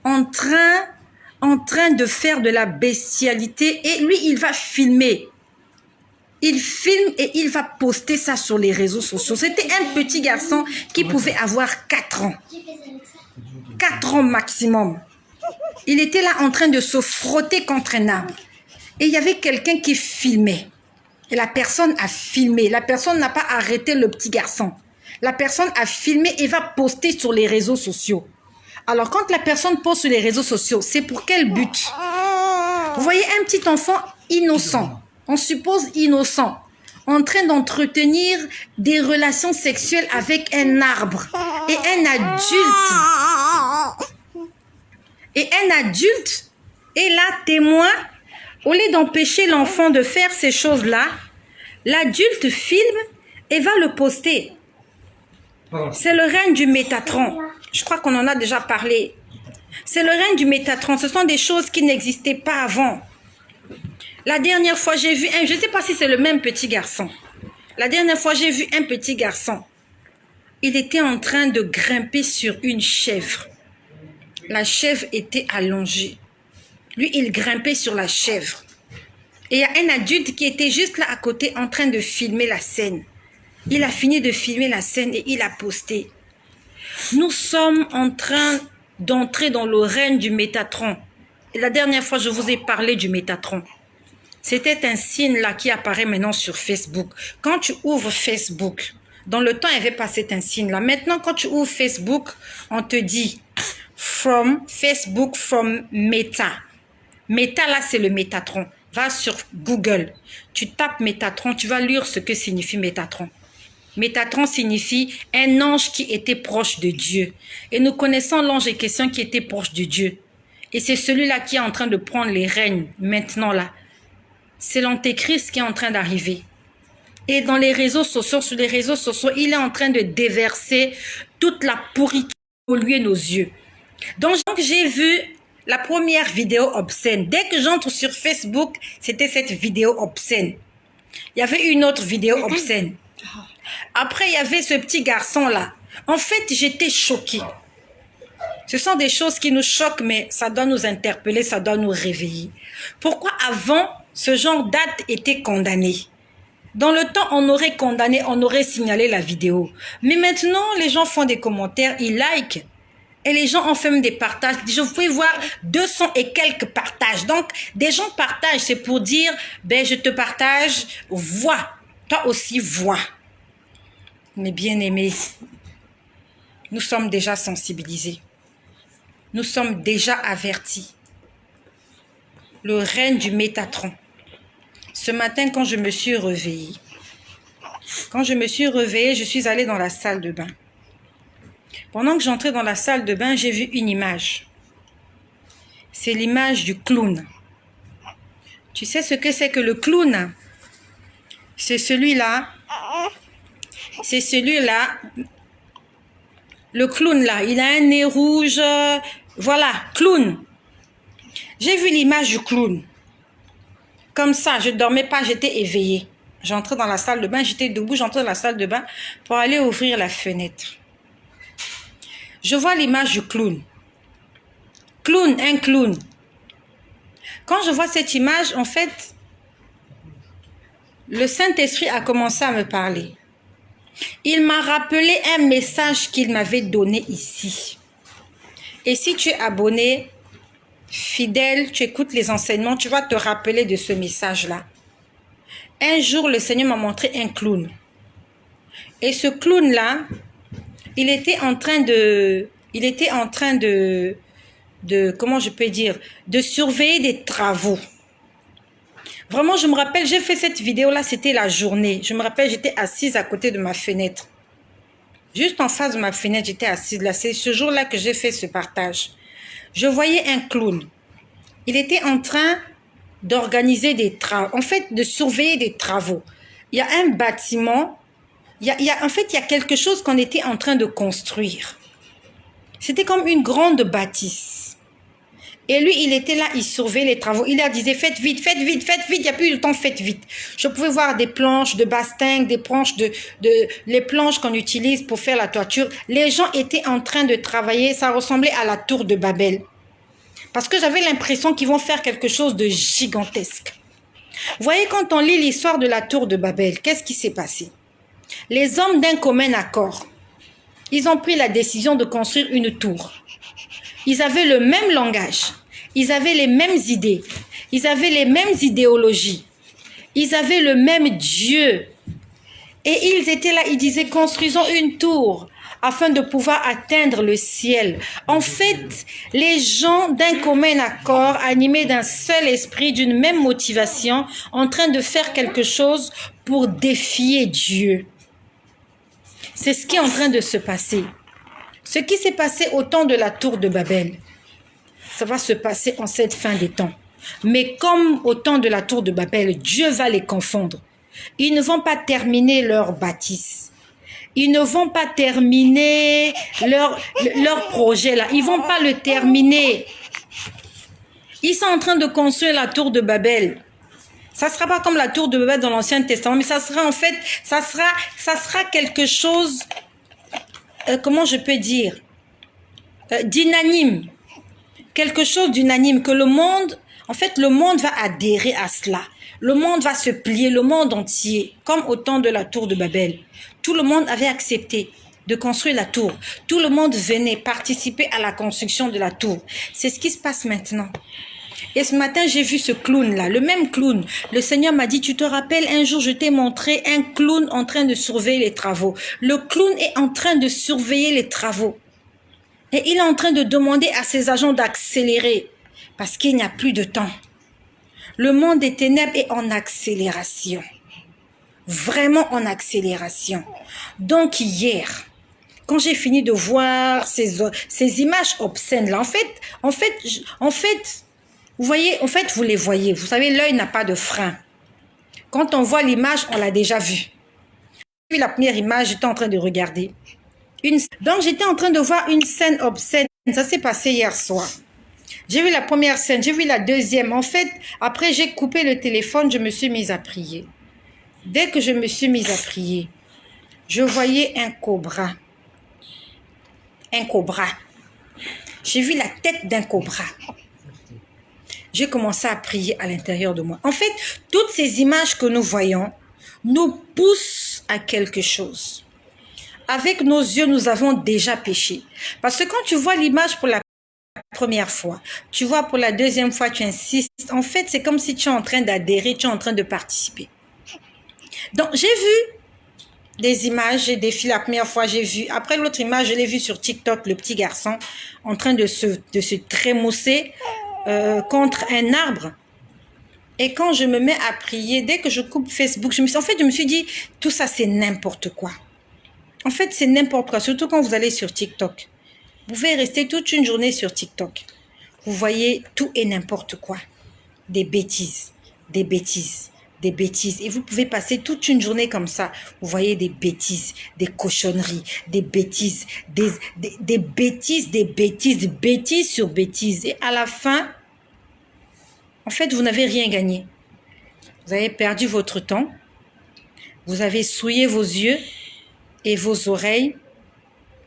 en train de faire de la bestialité. Et lui, il va filmer. Il filme et il va poster ça sur les réseaux sociaux. C'était un petit garçon qui pouvait avoir 4 ans. 4 ans maximum. Il était là en train de se frotter contre un arbre. Et il y avait quelqu'un qui filmait. Et la personne a filmé. La personne n'a pas arrêté le petit garçon. La personne a filmé et va poster sur les réseaux sociaux. Alors, quand la personne poste sur les réseaux sociaux, c'est pour quel but? Vous voyez un petit enfant innocent. On suppose innocent, en train d'entretenir des relations sexuelles avec un arbre et un adulte est là témoin. Au lieu d'empêcher l'enfant de faire ces choses-là, l'adulte filme et va le poster. C'est le règne du Métatron. Je crois qu'on en a déjà parlé. C'est le règne du Métatron. Ce sont des choses qui n'existaient pas avant. La dernière fois, j'ai vu je ne sais pas si c'est le même petit garçon. La dernière fois, j'ai vu un petit garçon. Il était en train de grimper sur une chèvre. La chèvre était allongée. Lui, il grimpait sur la chèvre. Et il y a un adulte qui était juste là à côté en train de filmer la scène. Il a fini de filmer la scène et il a posté. Nous sommes en train d'entrer dans le règne du Métatron. Et la dernière fois, je vous ai parlé du Métatron. C'était un signe là qui apparaît maintenant sur Facebook. Quand tu ouvres Facebook, dans le temps, il n'y avait pas cet signe là. Maintenant, quand tu ouvres Facebook, on te dit from Facebook, from Meta. Meta, là, c'est le Métatron. Va sur Google. Tu tapes Métatron, tu vas lire ce que signifie Métatron. Métatron signifie un ange qui était proche de Dieu. Et nous connaissons l'ange en question qui était proche de Dieu. Et c'est celui-là qui est en train de prendre les règnes maintenant là. C'est l'antéchrist qui est en train d'arriver. Et dans les réseaux sociaux, sur les réseaux sociaux, il est en train de déverser toute la pourriture qui polluait nos yeux. Donc j'ai vu la première vidéo obscène. Dès que j'entre sur Facebook, c'était cette vidéo obscène. Il y avait une autre vidéo obscène. Après, il y avait ce petit garçon-là. En fait, j'étais choquée. Ce sont des choses qui nous choquent, mais ça doit nous interpeller, ça doit nous réveiller. Pourquoi avant, ce genre d'acte était condamné? Dans le temps, on aurait condamné, on aurait signalé la vidéo. Mais maintenant, les gens font des commentaires, ils likent. Et les gens en font même des partages. Je pouvais voir 200 et quelques partages. Donc, des gens partagent, c'est pour dire, ben, je te partage, vois. Toi aussi, vois. Mes bien-aimés, nous sommes déjà sensibilisés. Nous sommes déjà avertis. Le règne du Métatron. Ce matin, quand je me suis réveillée, je suis allée dans la salle de bain. Pendant que j'entrais dans la salle de bain, j'ai vu une image. C'est l'image du clown. Tu sais ce que c'est que le clown? C'est celui-là. C'est celui-là. Le clown là, il a un nez rouge. Voilà, clown. J'ai vu l'image du clown. Comme ça, je ne dormais pas, j'étais éveillée. J'entrais dans la salle de bain, j'étais debout, j'entrais dans la salle de bain pour aller ouvrir la fenêtre. Je vois l'image du clown. Clown, un clown. Quand je vois cette image, en fait, le Saint-Esprit a commencé à me parler. Il m'a rappelé un message qu'il m'avait donné ici. Et si tu es abonné, fidèle, tu écoutes les enseignements, tu vas te rappeler de ce message-là. Un jour, le Seigneur m'a montré un clown. Et ce clown-là, il était en train de, comment je peux dire, de surveiller des travaux. Vraiment, je me rappelle, j'ai fait cette vidéo-là, c'était la journée. Je me rappelle, j'étais assise à côté de ma fenêtre. Juste en face de ma fenêtre, j'étais assise là. C'est ce jour-là que j'ai fait ce partage. Je voyais un clown. Il était en train d'organiser des travaux, en fait, de surveiller des travaux. Il y a un bâtiment, en fait, il y a quelque chose qu'on était en train de construire. C'était comme une grande bâtisse. Et lui, il était là, il surveillait les travaux. Il leur disait, faites vite, faites vite, faites vite. Il n'y a plus de temps, faites vite. Je pouvais voir des planches de basting, des planches les planches qu'on utilise pour faire la toiture. Les gens étaient en train de travailler. Ça ressemblait à la tour de Babel. Parce que j'avais l'impression qu'ils vont faire quelque chose de gigantesque. Vous voyez, quand on lit l'histoire de la tour de Babel, qu'est-ce qui s'est passé? Les hommes d'un commun accord, ils ont pris la décision de construire une tour. Ils avaient le même langage, ils avaient les mêmes idées, ils avaient les mêmes idéologies, ils avaient le même Dieu. Et ils étaient là, ils disaient, construisons une tour afin de pouvoir atteindre le ciel. En fait, les gens d'un commun accord, animés d'un seul esprit, d'une même motivation, en train de faire quelque chose pour défier Dieu. C'est ce qui est en train de se passer. Ce qui s'est passé au temps de la tour de Babel, ça va se passer en cette fin des temps. Mais comme au temps de la tour de Babel, Dieu va les confondre. Ils ne vont pas terminer leur bâtisse. Ils ne vont pas terminer leur projet là. Ils ne vont pas le terminer. Ils sont en train de construire la tour de Babel. Ça ne sera pas comme la tour de Babel dans l'Ancien Testament, mais ça sera en fait, ça sera quelque chose, comment je peux dire, d'inanime. Quelque chose d'unanime, que le monde, en fait, le monde va adhérer à cela. Le monde va se plier, le monde entier, comme au temps de la tour de Babel. Tout le monde avait accepté de construire la tour. Tout le monde venait participer à la construction de la tour. C'est ce qui se passe maintenant. Et ce matin, j'ai vu ce clown-là, le même clown. Le Seigneur m'a dit, tu te rappelles, un jour, je t'ai montré un clown en train de surveiller les travaux. Le clown est en train de surveiller les travaux. Et il est en train de demander à ses agents d'accélérer parce qu'il n'y a plus de temps. Le monde des ténèbres est en accélération. vraiment en accélération. Donc hier, quand j'ai fini de voir ces images obscènes là, en fait, vous voyez, en fait, vous les voyez. Vous savez, l'œil n'a pas de frein. Quand on voit l'image, on l'a déjà vue. J'ai vu la première image, j'étais en train de regarder. Donc, j'étais en train de voir une scène obscène. Ça s'est passé hier soir. J'ai vu la première scène, j'ai vu la deuxième. En fait, après, j'ai coupé le téléphone, je me suis mise à prier. Dès que je me suis mise à prier, je voyais un cobra. Un cobra. J'ai vu la tête d'un cobra. J'ai commencé à prier à l'intérieur de moi. En fait, toutes ces images que nous voyons nous poussent à quelque chose. Avec nos yeux, nous avons déjà péché. Parce que quand tu vois l'image pour la première fois, tu vois pour la deuxième fois, tu insistes. En fait, c'est comme si tu es en train d'adhérer, tu es en train de participer. Donc, j'ai vu des images, j'ai défilé la première fois, j'ai vu. Après l'autre image, je l'ai vu sur TikTok, le petit garçon en train de se trémousser contre un arbre. Et quand je me mets à prier, dès que je coupe Facebook, je me suis dit, tout ça c'est n'importe quoi. En fait, c'est n'importe quoi, surtout quand vous allez sur TikTok. Vous pouvez rester toute une journée sur TikTok. Vous voyez tout et n'importe quoi. Des bêtises, des bêtises, des bêtises. Et vous pouvez passer toute une journée comme ça. Vous voyez des bêtises, des cochonneries, des bêtises, des bêtises, des bêtises, des bêtises sur bêtises. Et à la fin, en fait, vous n'avez rien gagné. Vous avez perdu votre temps. Vous avez souillé vos yeux et vos oreilles.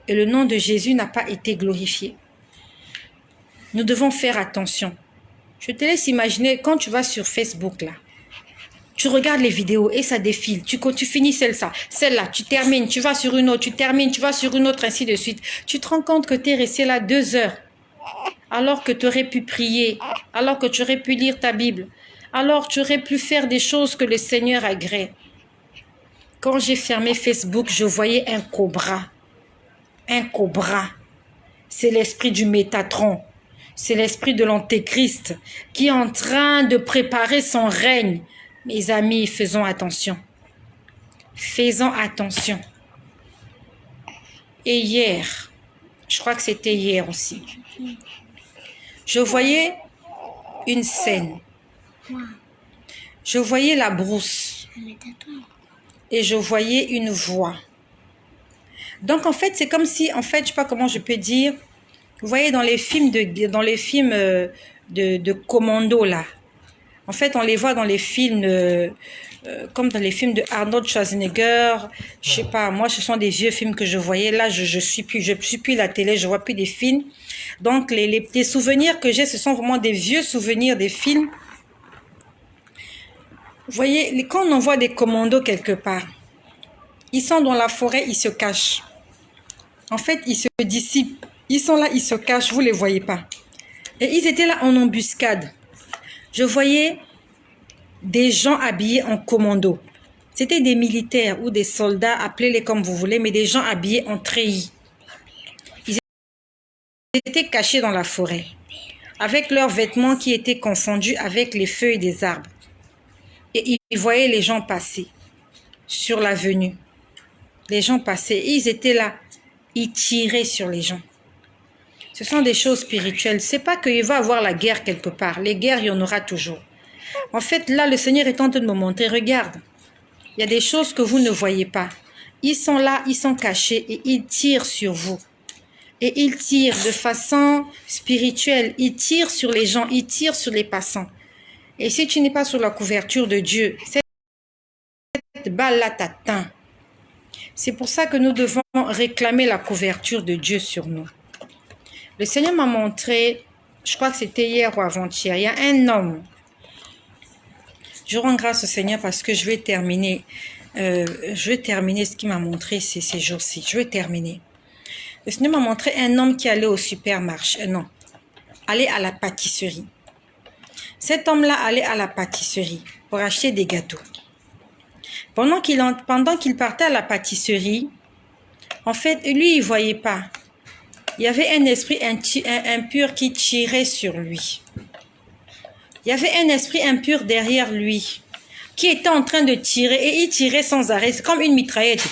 Et le nom de Jésus n'a pas été glorifié. Nous devons faire attention. Je te laisse imaginer quand tu vas sur Facebook là. Tu regardes les vidéos et ça défile. Tu finis celle-là, tu termines, tu vas sur une autre, tu termines, tu vas sur une autre, ainsi de suite. Tu te rends compte que tu es resté là 2 heures. Alors que tu aurais pu prier, alors que tu aurais pu lire ta Bible, alors tu aurais pu faire des choses que le Seigneur agrée. Quand j'ai fermé Facebook, je voyais un cobra. Un cobra. C'est l'esprit du Métatron. C'est l'esprit de l'Antéchrist qui est en train de préparer son règne. Mes amis, faisons attention. Faisons attention. Et hier, je crois que c'était hier aussi, je voyais une scène. Je voyais la brousse. Et je voyais une voix. Donc, en fait, c'est comme si, en fait, je ne sais pas comment je peux dire, vous voyez dans les films de commando, là. En fait, on les voit dans les films, comme dans les films de Arnold Schwarzenegger. Je sais pas, moi, ce sont des vieux films que je voyais. Là, je suis plus la télé, je vois plus des films. Donc, les souvenirs que j'ai, ce sont vraiment des vieux souvenirs des films. Vous voyez, quand on voit des commandos quelque part, ils sont dans la forêt, ils se cachent. En fait, ils se dissipent. Ils sont là, ils se cachent, vous ne les voyez pas. Et ils étaient là en embuscade. Je voyais des gens habillés en commando. C'était des militaires ou des soldats, appelez-les comme vous voulez, mais des gens habillés en treillis. Ils étaient cachés dans la forêt, avec leurs vêtements qui étaient confondus avec les feuilles des arbres. Et ils voyaient les gens passer sur l'avenue. Les gens passaient, et ils étaient là. Ils tiraient sur les gens. Ce sont des choses spirituelles. C'est pas qu'il va y avoir la guerre quelque part. Les guerres, il y en aura toujours. En fait, là, le Seigneur est en train de me montrer, regarde, il y a des choses que vous ne voyez pas. Ils sont là, ils sont cachés et ils tirent sur vous. Et ils tirent de façon spirituelle. Ils tirent sur les gens, ils tirent sur les passants. Et si tu n'es pas sur la couverture de Dieu, cette balle-là t'atteint. C'est pour ça que nous devons réclamer la couverture de Dieu sur nous. Le Seigneur m'a montré, je crois que c'était hier ou avant-hier, il y a un homme. Je rends grâce au Seigneur parce que je vais terminer ce qu'il m'a montré ces jours-ci. Je vais terminer. Le Seigneur m'a montré un homme qui allait au supermarché. Non, allait à la pâtisserie. Cet homme-là allait à la pâtisserie pour acheter des gâteaux. Pendant qu'il partait à la pâtisserie, en fait, lui, il ne voyait pas. Il y avait un esprit impur qui tirait sur lui. Il y avait un esprit impur derrière lui. qui était en train de tirer et il tirait sans arrêt. C'est comme une mitraillette.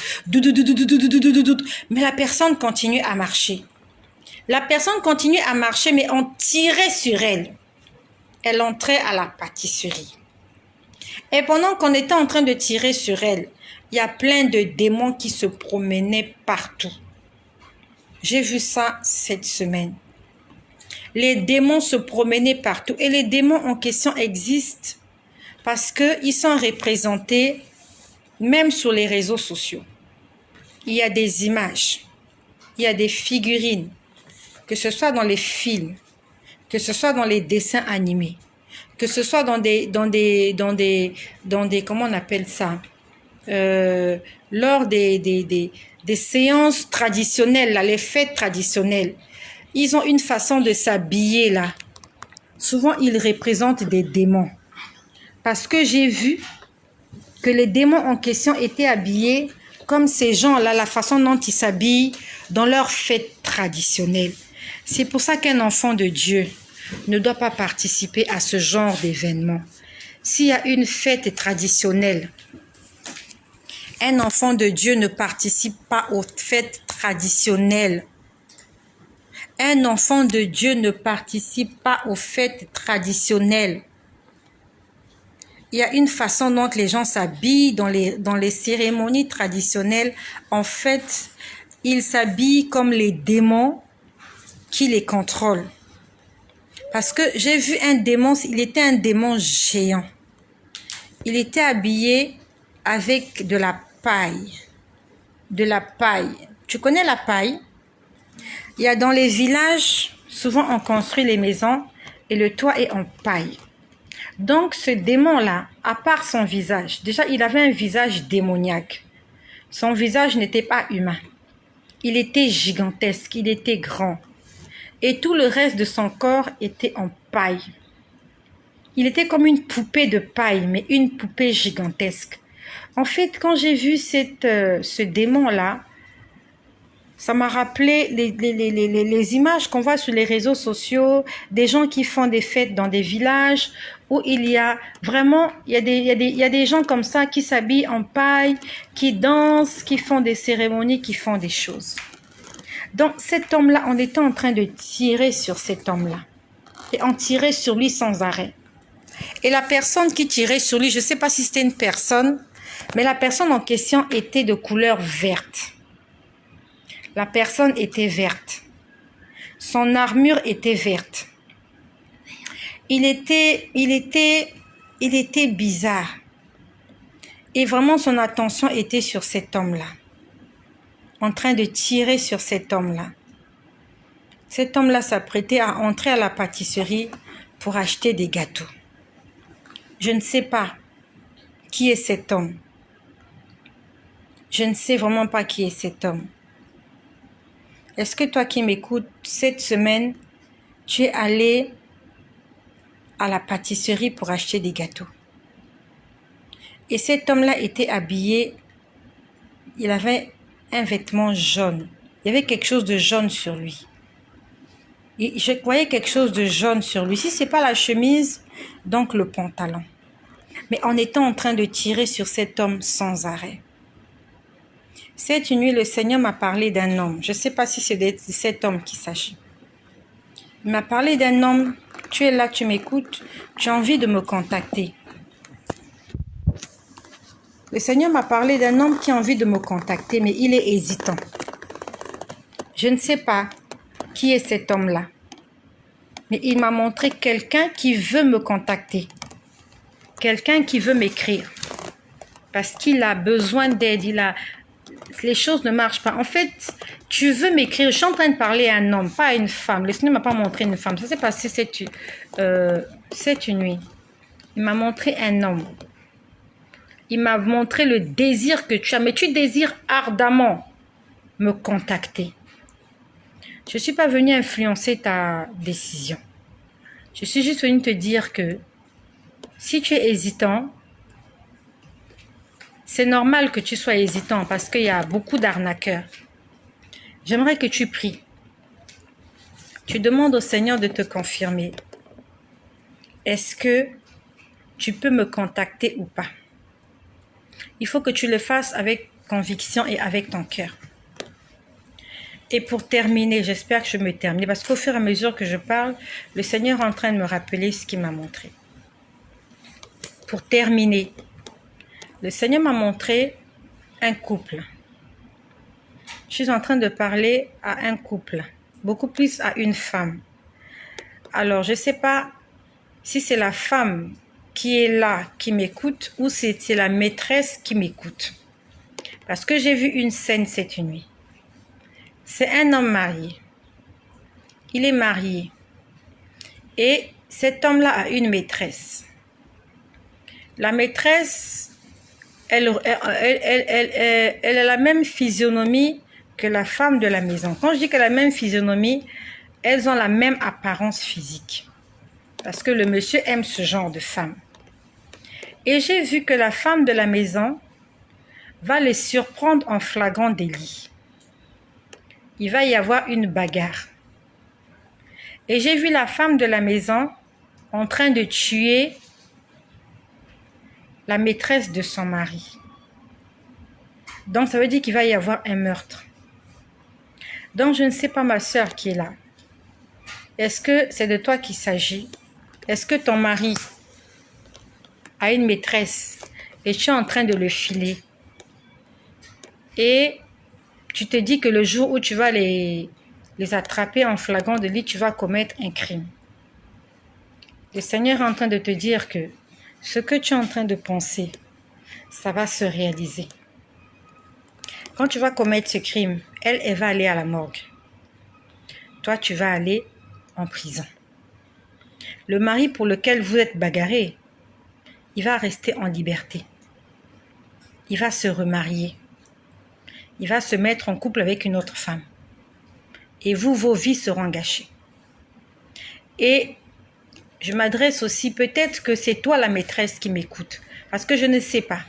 Mais la personne continue à marcher. La personne continue à marcher, mais on tirait sur elle. Elle entrait à la pâtisserie. Et pendant qu'on était en train de tirer sur elle, il y a plein de démons qui se promenaient partout. J'ai vu ça cette semaine. Les démons se promenaient partout. Et les démons en question existent parce qu'ils sont représentés même sur les réseaux sociaux. Il y a des images, il y a des figurines, que ce soit dans les films, que ce soit dans les dessins animés, que ce soit dans des comment on appelle ça, lors des séances traditionnelles, là, les fêtes traditionnelles. Ils ont une façon de s'habiller là. Souvent, ils représentent des démons. Parce que j'ai vu que les démons en question étaient habillés comme ces gens-là, la façon dont ils s'habillent dans leurs fêtes traditionnelles. C'est pour ça qu'un enfant de Dieu ne doit pas participer à ce genre d'événement. S'il y a une fête traditionnelle, un enfant de Dieu ne participe pas aux fêtes traditionnelles. Un enfant de Dieu ne participe pas aux fêtes traditionnelles. Il y a une façon dont les gens s'habillent dans les cérémonies traditionnelles. En fait, ils s'habillent comme les démons qui les contrôlent. Parce que j'ai vu un démon, il était un démon géant. Il était habillé avec de la paille. De la paille. Tu connais la paille? Il y a dans les villages, souvent on construit les maisons et le toit est en paille. Donc ce démon-là, à part son visage, déjà il avait un visage démoniaque. Son visage n'était pas humain. Il était gigantesque, il était grand. Et tout le reste de son corps était en paille. Il était comme une poupée de paille, mais une poupée gigantesque. En fait, quand j'ai vu ce démon-là, ça m'a rappelé les images qu'on voit sur les réseaux sociaux, des gens qui font des fêtes dans des villages où il y a vraiment, il y a des gens comme ça qui s'habillent en paille, qui dansent, qui font des cérémonies, qui font des choses. Donc cet homme-là, on était en train de tirer sur cet homme-là. Et on tirait sur lui sans arrêt. Et la personne qui tirait sur lui, je ne sais pas si c'était une personne, mais la personne en question était de couleur verte. La personne était verte. Son armure était verte. Il était bizarre. Et vraiment, son attention était sur cet homme-là. En train de tirer sur cet homme-là. Cet homme-là s'apprêtait à entrer à la pâtisserie pour acheter des gâteaux. Je ne sais pas qui est cet homme. Je ne sais vraiment pas qui est cet homme. Est-ce que toi qui m'écoutes, cette semaine, tu es allé à la pâtisserie pour acheter des gâteaux? Et cet homme-là était habillé, il avait un vêtement jaune. Il y avait quelque chose de jaune sur lui. Et je voyais quelque chose de jaune sur lui. Si ce n'est pas la chemise, donc le pantalon. Mais on était en train de tirer sur cet homme sans arrêt. Cette nuit, le Seigneur m'a parlé d'un homme. Je ne sais pas si c'est de cet homme qu'il s'agit. Il m'a parlé d'un homme. Tu es là, tu m'écoutes. Tu as envie de me contacter. Le Seigneur m'a parlé d'un homme qui a envie de me contacter, mais il est hésitant. Je ne sais pas qui est cet homme-là. Mais il m'a montré quelqu'un qui veut me contacter. Quelqu'un qui veut m'écrire. Parce qu'il a besoin d'aide. Les choses ne marchent pas. En fait, tu veux m'écrire. Je suis en train de parler à un homme, pas à une femme. Le Seigneur ne m'a pas montré une femme. Ça s'est passé cette nuit. Il m'a montré un homme. Il m'a montré le désir que tu as. Mais tu désires ardemment me contacter. Je ne suis pas venue influencer ta décision. Je suis juste venue te dire que si tu es hésitant, c'est normal que tu sois hésitant parce qu'il y a beaucoup d'arnaqueurs. J'aimerais que tu pries. Tu demandes au Seigneur de te confirmer. Est-ce que tu peux me contacter ou pas? Il faut que tu le fasses avec conviction et avec ton cœur. Et pour terminer, j'espère que je me termine, parce qu'au fur et à mesure que je parle, le Seigneur est en train de me rappeler ce qu'il m'a montré. Pour terminer, le Seigneur m'a montré un couple. Je suis en train de parler à un couple, beaucoup plus à une femme. Alors, je ne sais pas si c'est la femme qui est là, qui m'écoute, ou si c'est la maîtresse qui m'écoute. Parce que j'ai vu une scène cette nuit. C'est un homme marié. Il est marié. Et cet homme-là a une maîtresse. La maîtresse, elle a la même physionomie que la femme de la maison. Quand je dis qu'elle a la même physionomie, elles ont la même apparence physique. Parce que le monsieur aime ce genre de femme. Et j'ai vu que la femme de la maison va les surprendre en flagrant délit. Il va y avoir une bagarre. Et j'ai vu la femme de la maison en train de tuer la maîtresse de son mari. Donc ça veut dire qu'il va y avoir un meurtre. Donc je ne sais pas ma soeur qui est là. Est-ce que c'est de toi qu'il s'agit? Est-ce que ton mari a une maîtresse et tu es en train de le filer? Et tu te dis que le jour où tu vas les attraper en flagrant délit, tu vas commettre un crime. Le Seigneur est en train de te dire que ce que tu es en train de penser, ça va se réaliser. Quand tu vas commettre ce crime, elle va aller à la morgue. Toi, tu vas aller en prison. Le mari pour lequel vous êtes bagarré, il va rester en liberté. Il va se remarier. Il va se mettre en couple avec une autre femme. Et vous, vos vies seront gâchées. Et je m'adresse aussi, peut-être que c'est toi la maîtresse qui m'écoute, parce que je ne sais pas.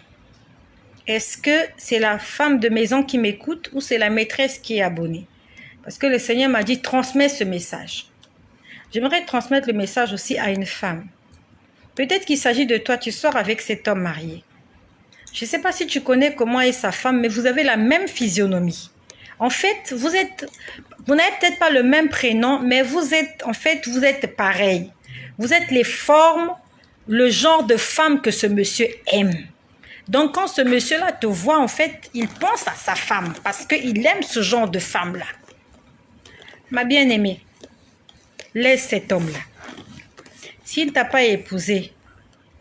Est-ce que c'est la femme de maison qui m'écoute ou c'est la maîtresse qui est abonnée? Parce que le Seigneur m'a dit, transmets ce message. J'aimerais transmettre le message aussi à une femme. Peut-être qu'il s'agit de toi, tu sors avec cet homme marié. Je ne sais pas si tu connais comment est sa femme, mais vous avez la même physionomie. En fait, vous n'avez peut-être pas le même prénom, mais vous êtes pareil. Vous êtes les formes, le genre de femme que ce monsieur aime. Donc, quand ce monsieur-là te voit, en fait, il pense à sa femme parce qu'il aime ce genre de femme-là. Ma bien-aimée, laisse cet homme-là. S'il ne t'a pas épousé,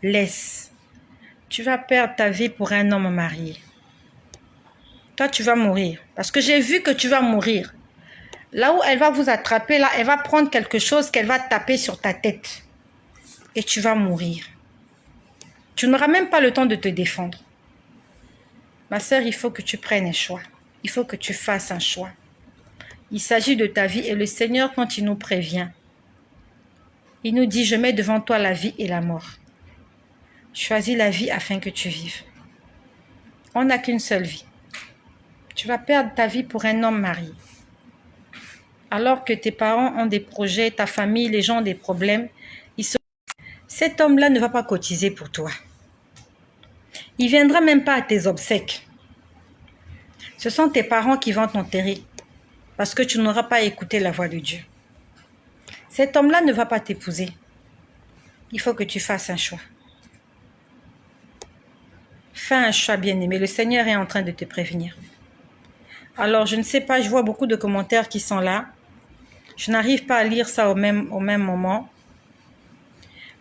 laisse. Tu vas perdre ta vie pour un homme marié. Toi, tu vas mourir. Parce que j'ai vu que tu vas mourir. Là où elle va vous attraper, là, elle va prendre quelque chose qu'elle va taper sur ta tête. Et tu vas mourir. Tu n'auras même pas le temps de te défendre. Ma sœur, il faut que tu prennes un choix. Il faut que tu fasses un choix. Il s'agit de ta vie et le Seigneur, quand il nous prévient, il nous dit, je mets devant toi la vie et la mort. Choisis la vie afin que tu vives. On n'a qu'une seule vie. Tu vas perdre ta vie pour un homme marié. Alors que tes parents ont des projets, ta famille, les gens ont des problèmes, cet homme-là ne va pas cotiser pour toi. Il ne viendra même pas à tes obsèques. Ce sont tes parents qui vont t'enterrer parce que tu n'auras pas écouté la voix de Dieu. Cet homme-là ne va pas t'épouser. Il faut que tu fasses un choix. Fais un choix, bien-aimé. Le Seigneur est en train de te prévenir. Alors, je ne sais pas, je vois beaucoup de commentaires qui sont là. Je n'arrive pas à lire ça au même moment.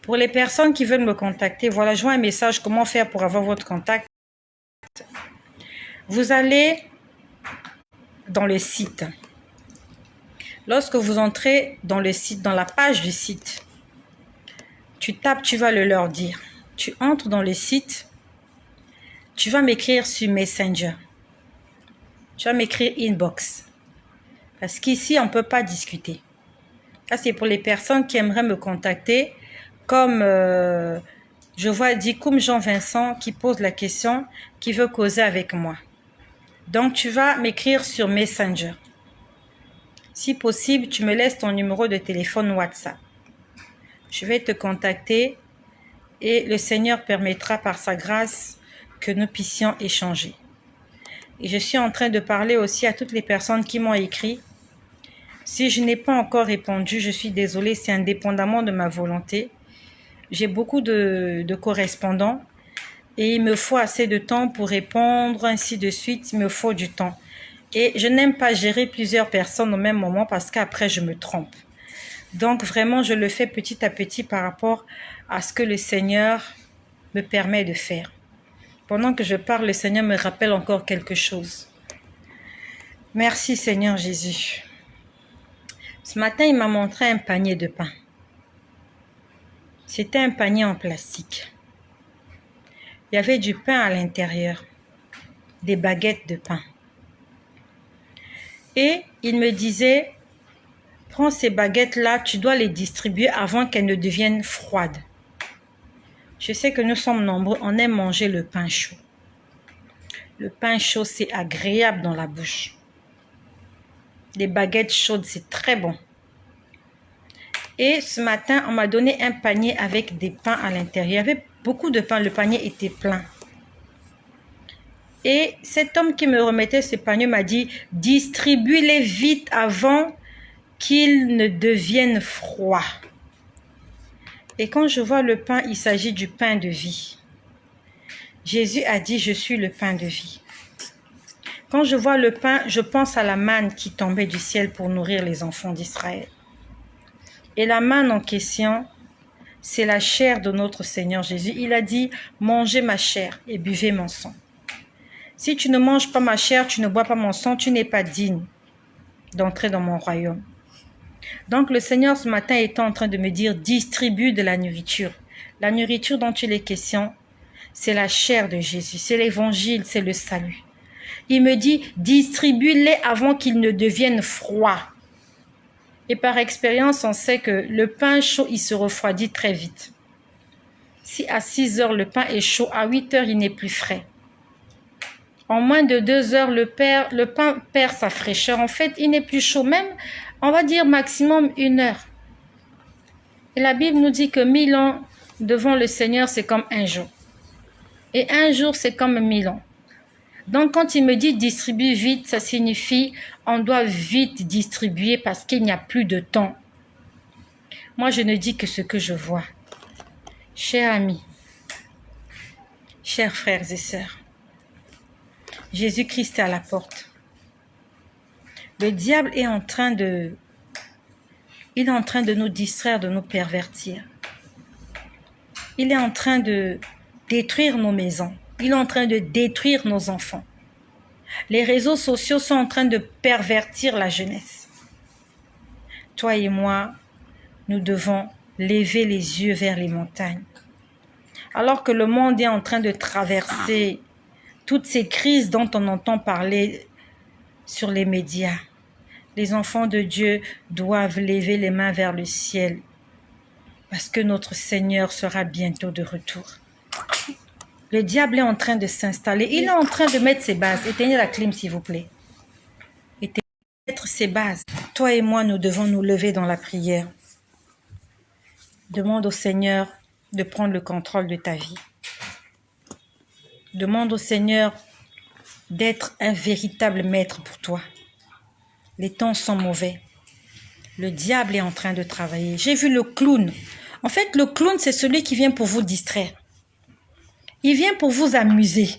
Pour les personnes qui veulent me contacter, voilà, je vois un message, comment faire pour avoir votre contact. Vous allez dans le site. Lorsque vous entrez dans le site, dans la page du site, tu tapes, tu vas le leur dire. Tu entres dans le site, tu vas m'écrire sur Messenger. Tu vas m'écrire inbox. Parce qu'ici, on ne peut pas discuter. Ça, c'est pour les personnes qui aimeraient me contacter. Comme je vois Dikoum Jean-Vincent qui pose la question, qui veut causer avec moi. Donc, tu vas m'écrire sur Messenger. Si possible, tu me laisses ton numéro de téléphone WhatsApp. Je vais te contacter et le Seigneur permettra par sa grâce que nous puissions échanger. Et je suis en train de parler aussi à toutes les personnes qui m'ont écrit. Si je n'ai pas encore répondu, je suis désolée, c'est indépendamment de ma volonté. J'ai beaucoup de correspondants et il me faut assez de temps pour répondre, ainsi de suite, il me faut du temps. Et je n'aime pas gérer plusieurs personnes au même moment parce qu'après je me trompe. Donc vraiment, je le fais petit à petit par rapport à ce que le Seigneur me permet de faire. Pendant que je parle, le Seigneur me rappelle encore quelque chose. Merci Seigneur Jésus. Ce matin, il m'a montré un panier de pain. C'était un panier en plastique. Il y avait du pain à l'intérieur, des baguettes de pain. Et il me disait, prends ces baguettes-là, tu dois les distribuer avant qu'elles ne deviennent froides. Je sais que nous sommes nombreux, on aime manger le pain chaud. Le pain chaud, c'est agréable dans la bouche. Les baguettes chaudes, c'est très bon. Et ce matin, on m'a donné un panier avec des pains à l'intérieur. Il y avait beaucoup de pain, le panier était plein. Et cet homme qui me remettait ce panier m'a dit, distribue-les vite avant qu'ils ne deviennent froids. Et quand je vois le pain, il s'agit du pain de vie. Jésus a dit, je suis le pain de vie. Quand je vois le pain, je pense à la manne qui tombait du ciel pour nourrir les enfants d'Israël. Et la manne en question, c'est la chair de notre Seigneur Jésus. Il a dit, mangez ma chair et buvez mon sang. Si tu ne manges pas ma chair, tu ne bois pas mon sang, tu n'es pas digne d'entrer dans mon royaume. Donc le Seigneur ce matin est en train de me dire, distribue de la nourriture. La nourriture dont il est question, c'est la chair de Jésus, c'est l'évangile, c'est le salut. Il me dit, distribue-les avant qu'ils ne deviennent froids. Et par expérience, on sait que le pain chaud, il se refroidit très vite. Si à 6 heures, le pain est chaud, à 8 heures, il n'est plus frais. En moins de 2 heures, le pain perd sa fraîcheur. En fait, il n'est plus chaud. Même, on va dire maximum 1 heure. Et la Bible nous dit que 1000 ans devant le Seigneur, c'est comme un jour. Et un jour, c'est comme 1000 ans. Donc, quand il me dit distribue vite, ça signifie on doit vite distribuer parce qu'il n'y a plus de temps. Moi, je ne dis que ce que je vois. Chers amis, chers frères et sœurs, Jésus-Christ est à la porte. Le diable est en train de nous distraire, de nous pervertir. Il est en train de détruire nos maisons. Il est en train de détruire nos enfants. Les réseaux sociaux sont en train de pervertir la jeunesse. Toi et moi, nous devons lever les yeux vers les montagnes. Alors que le monde est en train de traverser toutes ces crises dont on entend parler sur les médias, les enfants de Dieu doivent lever les mains vers le ciel parce que notre Seigneur sera bientôt de retour. Le diable est en train de s'installer. Il est en train de mettre ses bases. Éteignez la clim, s'il vous plaît. Mettre ses bases. Toi et moi, nous devons nous lever dans la prière. Demande au Seigneur de prendre le contrôle de ta vie. Demande au Seigneur d'être un véritable maître pour toi. Les temps sont mauvais. Le diable est en train de travailler. J'ai vu le clown. En fait, le clown, c'est celui qui vient pour vous distraire. Il vient pour vous amuser.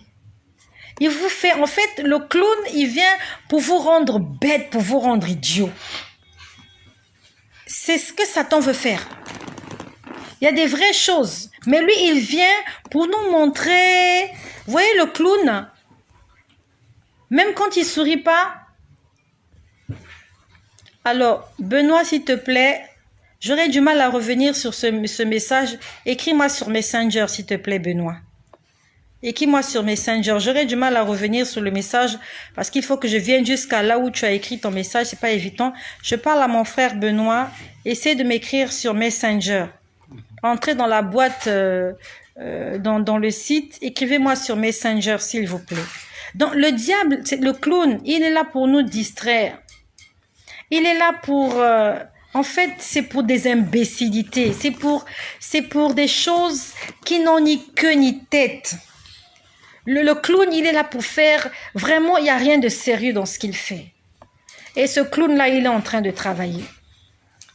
Il vous fait, en fait, le clown, il vient pour vous rendre bête, pour vous rendre idiot. C'est ce que Satan veut faire. Il y a des vraies choses. Mais lui, il vient pour nous montrer. Vous voyez le clown? Même quand il sourit pas. Alors, Benoît, s'il te plaît, j'aurais du mal à revenir sur ce message. Écris-moi sur Messenger, s'il te plaît, Benoît. Écris-moi sur Messenger. J'aurais du mal à revenir sur le message parce qu'il faut que je vienne jusqu'à là où tu as écrit ton message. C'est pas évident. Je parle à mon frère Benoît. Essaie de m'écrire sur Messenger. Entrez dans la boîte, dans le site. Écrivez-moi sur Messenger, s'il vous plaît. Donc, le diable, c'est le clown. Il est là pour nous distraire. Il est là pour... en fait, c'est pour des imbécilités. C'est pour des choses qui n'ont ni queue ni tête. Le clown, il est là pour faire... Vraiment, il n'y a rien de sérieux dans ce qu'il fait. Et ce clown-là, il est en train de travailler.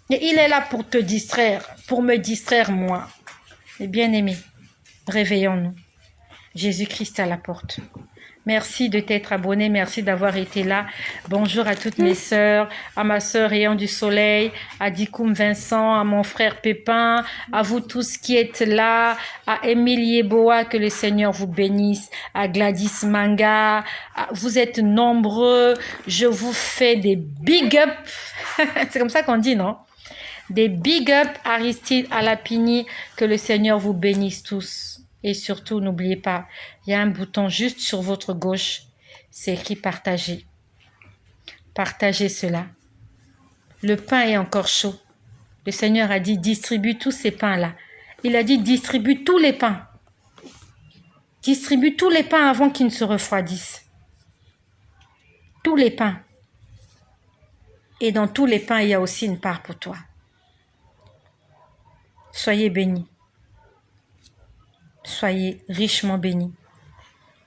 Et il est là pour te distraire, pour me distraire moi. Et bien aimé, réveillons-nous. Jésus-Christ à la porte. Merci de t'être abonné, merci d'avoir été là. Bonjour à toutes mes sœurs, à ma sœur Rayon du Soleil, à Dikoum Vincent, à mon frère Pépin, à vous tous qui êtes là, à Émilie Boa, que le Seigneur vous bénisse, à Gladys Manga, vous êtes nombreux, je vous fais des big up. C'est comme ça qu'on dit, non? Des big up, Aristide Alapini, que le Seigneur vous bénisse tous. Et surtout, n'oubliez pas, il y a un bouton juste sur votre gauche, c'est écrit partager. Partagez cela. Le pain est encore chaud. Le Seigneur a dit distribue tous ces pains-là. Il a dit distribue tous les pains. Distribue tous les pains avant qu'ils ne se refroidissent. Tous les pains. Et dans tous les pains, il y a aussi une part pour toi. Soyez bénis. Soyez richement bénis.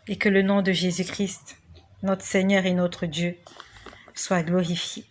Et que le nom de Jésus-Christ, notre Seigneur et notre Dieu, soit glorifié.